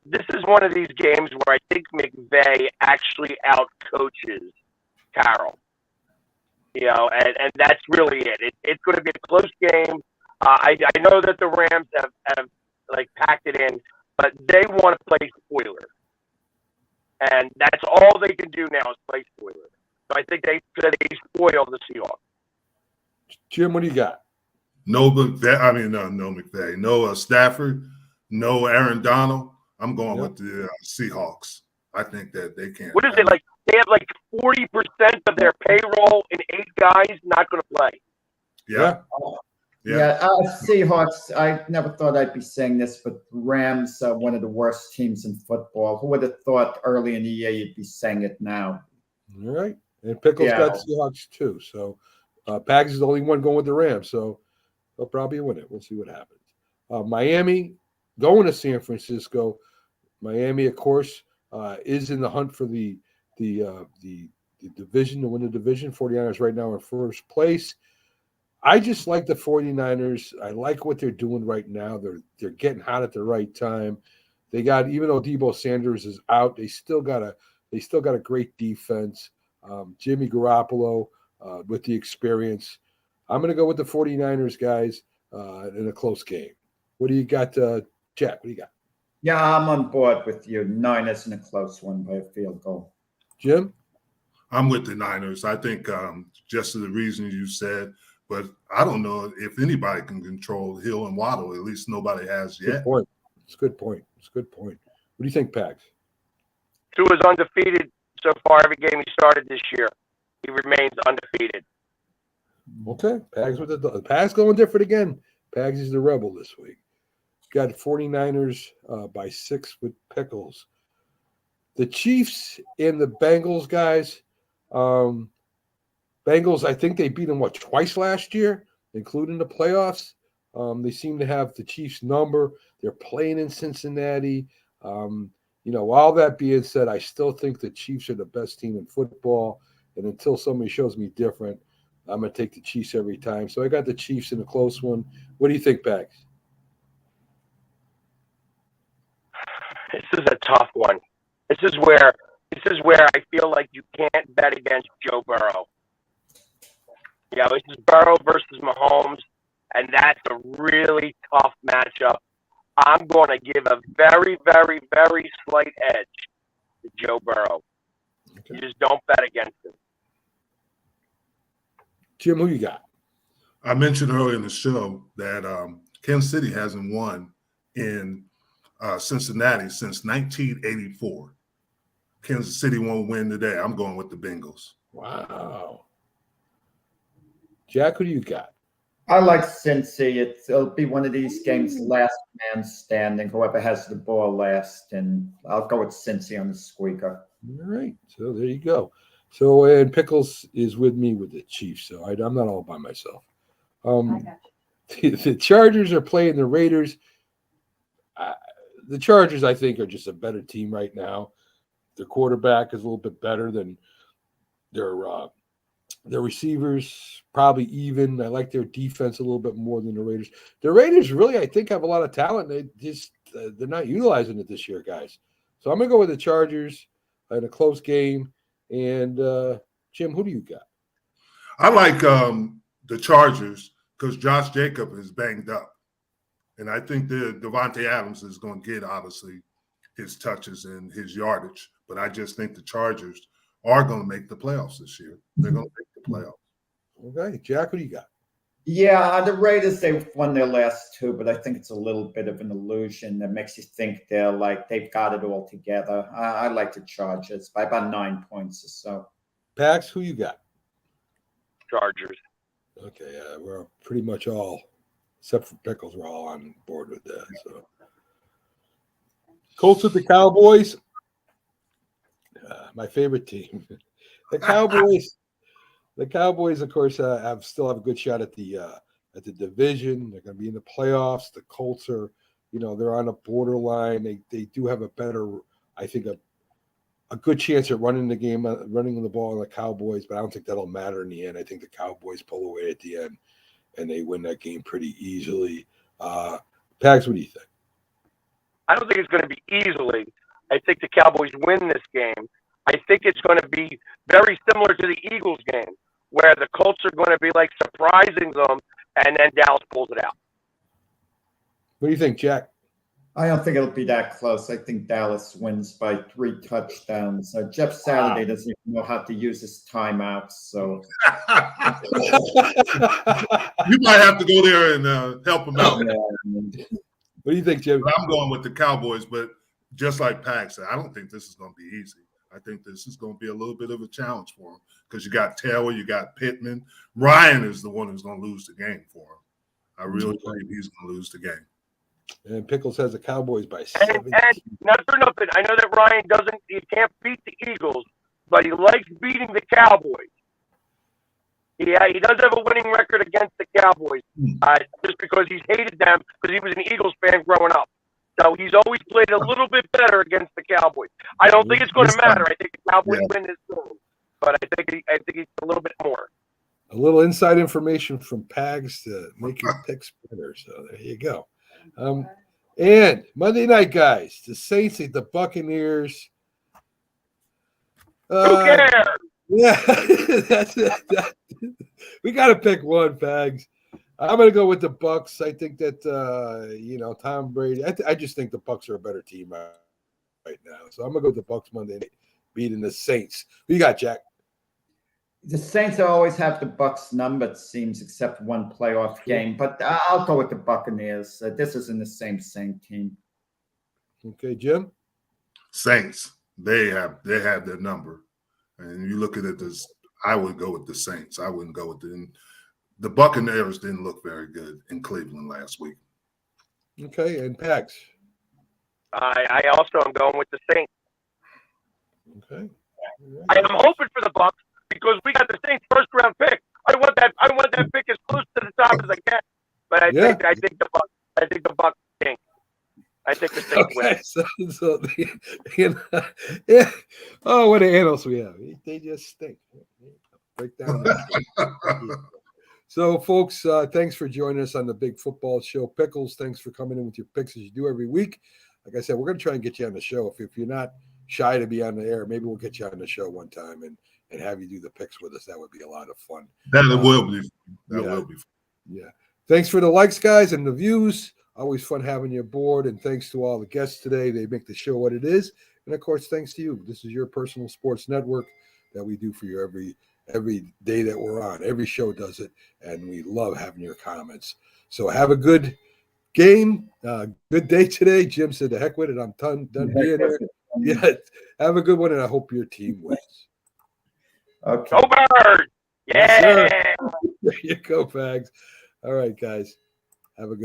this is one of these games where I think McVay actually outcoaches Carroll. And that's really it. It's going to be a close game. I know that the Rams have packed it in, but they want to play spoiler. And that's all they can do now is play spoiler. So I think they spoil the Seahawks. Jim, what do you got? No McVay. No McVay. No Stafford. No Aaron Donald. I'm going with the Seahawks. I think that they can't. What is it like? They have 40% of their payroll and 8 guys not going to play. Yeah. Seahawks. I never thought I'd be saying this, but Rams are one of the worst teams in football. Who would have thought early in the year you'd be saying it now? All right. And Pickles got Seahawks too. So Pags is the only one going with the Rams. So they'll probably win it. We'll see what happens. Miami going to San Francisco. Miami, of course, is in the hunt for the division, to win the division. 49ers right now in first place. I just like the 49ers. I like what they're doing right now. They're getting hot at the right time. They got, even though Deebo Sanders is out, they still got a great defense. Jimmy Garoppolo with the experience. I'm going to go with the 49ers, guys, in a close game. What do you got, Jack? What do you got? Yeah, I'm on board with you. Niners in a close one by a field goal. Jim? I'm with the Niners. I think just for the reasons you said, but I don't know if anybody can control Hill and Waddle. At least nobody has yet. Good point. It's a good point. What do you think, Pags? Tua is undefeated so far every game he started this year. He remains undefeated. Okay. Pags with the Pags going different again. Pags is the rebel this week. Got 49ers by 6 with Pickles. The Chiefs and the Bengals, guys. Bengals, I think they beat them, twice last year, including the playoffs. They seem to have the Chiefs' number. They're playing in Cincinnati. All that being said, I still think the Chiefs are the best team in football. And until somebody shows me different, I'm going to take the Chiefs every time. So I got the Chiefs in a close one. What do you think, Pags? This is a tough one. This is where I feel like you can't bet against Joe Burrow. This is Burrow versus Mahomes, and that's a really tough matchup. I'm going to give a very, very, very slight edge to Joe Burrow. Okay. You just don't bet against him. Jim, who you got? I mentioned earlier in the show that Kansas City hasn't won in Cincinnati since 1984. Kansas City won't win today. I'm going with the Bengals. Wow. Jack, who do you got? I like Cincy. It'll be one of these games, last man standing, whoever has the ball last, and I'll go with Cincy on the squeaker. All right. So there you go. So, and Pickles is with me with the Chiefs, so I'm not all by myself. The Chargers are playing the Raiders. The Chargers, I think, are just a better team right now. Their quarterback is a little bit better than their receivers, probably even. I like their defense a little bit more than the Raiders. The Raiders really, I think, have a lot of talent. They're not utilizing it this year, guys. So I'm going to go with the Chargers in a close game. And, Jim, who do you got? I like the Chargers because Josh Jacobs is banged up. And I think Devontae Adams is going to get, obviously, his touches and his yardage. But I just think the Chargers are going to make the playoffs this year. They're going to make the playoffs. Okay. Jack, who do you got? Yeah, the Raiders, they've won their last 2, but I think it's a little bit of an illusion that makes you think they've got it all together. I like the Chargers by about 9 points or so. Pax, who you got? Chargers. Okay, we're pretty much all, except for Pickles, we're all on board with that. So, Colts with the Cowboys. My favorite team, the Cowboys. The Cowboys, of course, still have a good shot at the division. They're going to be in the playoffs. The Colts are, they're on a borderline. They do have a better, I think, a good chance at running the game, running the ball on the Cowboys. But I don't think that'll matter in the end. I think the Cowboys pull away at the end, and they win that game pretty easily. Pags, what do you think? I don't think it's going to be easily. I think the Cowboys win this game. I think it's going to be very similar to the Eagles game, where the Colts are going to be surprising them, and then Dallas pulls it out. What do you think, Jack? I don't think it'll be that close. I think Dallas wins by 3 touchdowns. Jeff Saturday doesn't even know how to use his timeouts, so you might have to go there and help him out. What do you think, Jim? I'm going with the Cowboys, but just like Pack said, I don't think this is going to be easy. I think this is going to be a little bit of a challenge for him because you got Taylor, you got Pittman. Ryan is the one who's going to lose the game for him. I really believe he's going to lose the game. And Pickles has the Cowboys by 7. And not for nothing, I know that Ryan he can't beat the Eagles, but he likes beating the Cowboys. Yeah, he does have a winning record against the Cowboys, just because he's hated them because he was an Eagles fan growing up. So he's always played a little bit better against the Cowboys. I don't think it's going to matter. I think the Cowboys win this game, but I think he's a little bit more. A little inside information from Pags to make your picks better. So there you go. And Monday night, guys, the Saints at the Buccaneers. Who cares? Yeah, that's it. We got to pick one, Pags. I'm going to go with the Bucs. I think that Tom Brady. I just think the Bucs are a better team right now. So I'm going to go with the Bucs Monday night, beating the Saints. Who you got, Jack? The Saints always have the Bucs number, it seems, except one playoff game. But I'll go with the Buccaneers. This isn't the same team. Okay, Jim. Saints. They have their number, and you look at it as I would go with the Saints. I wouldn't go with the Buccaneers. Didn't look very good in Cleveland last week. Okay, and Pags. I also am going with the Saints. Okay. I am hoping for the Bucs because we got the Saints first round pick. I want that pick as close to the top as I can. But I think the Bucs stink. I think the Saints win. Oh, what an analyst we have. They just stink. Break down. So, folks, thanks for joining us on the Big Football Show. Pickles, thanks for coming in with your picks as you do every week. Like I said, we're going to try and get you on the show. If you're not shy to be on the air, maybe we'll get you on the show one time and have you do the picks with us. That would be a lot of fun. That will be. Will be. Yeah. Thanks for the likes, guys, and the views. Always fun having you aboard. And thanks to all the guests today. They make the show what it is. And, of course, thanks to you. This is your personal sports network that we do for you every day that we're on. Every show does it. And we love having your comments. So have a good game. Good day today. Jim said, the heck with it. I'm done being here. Yeah. Have a good one, and I hope your team wins. Okay. Go Birds! Yeah. Yes, there you go, Fags. All right, guys. Have a good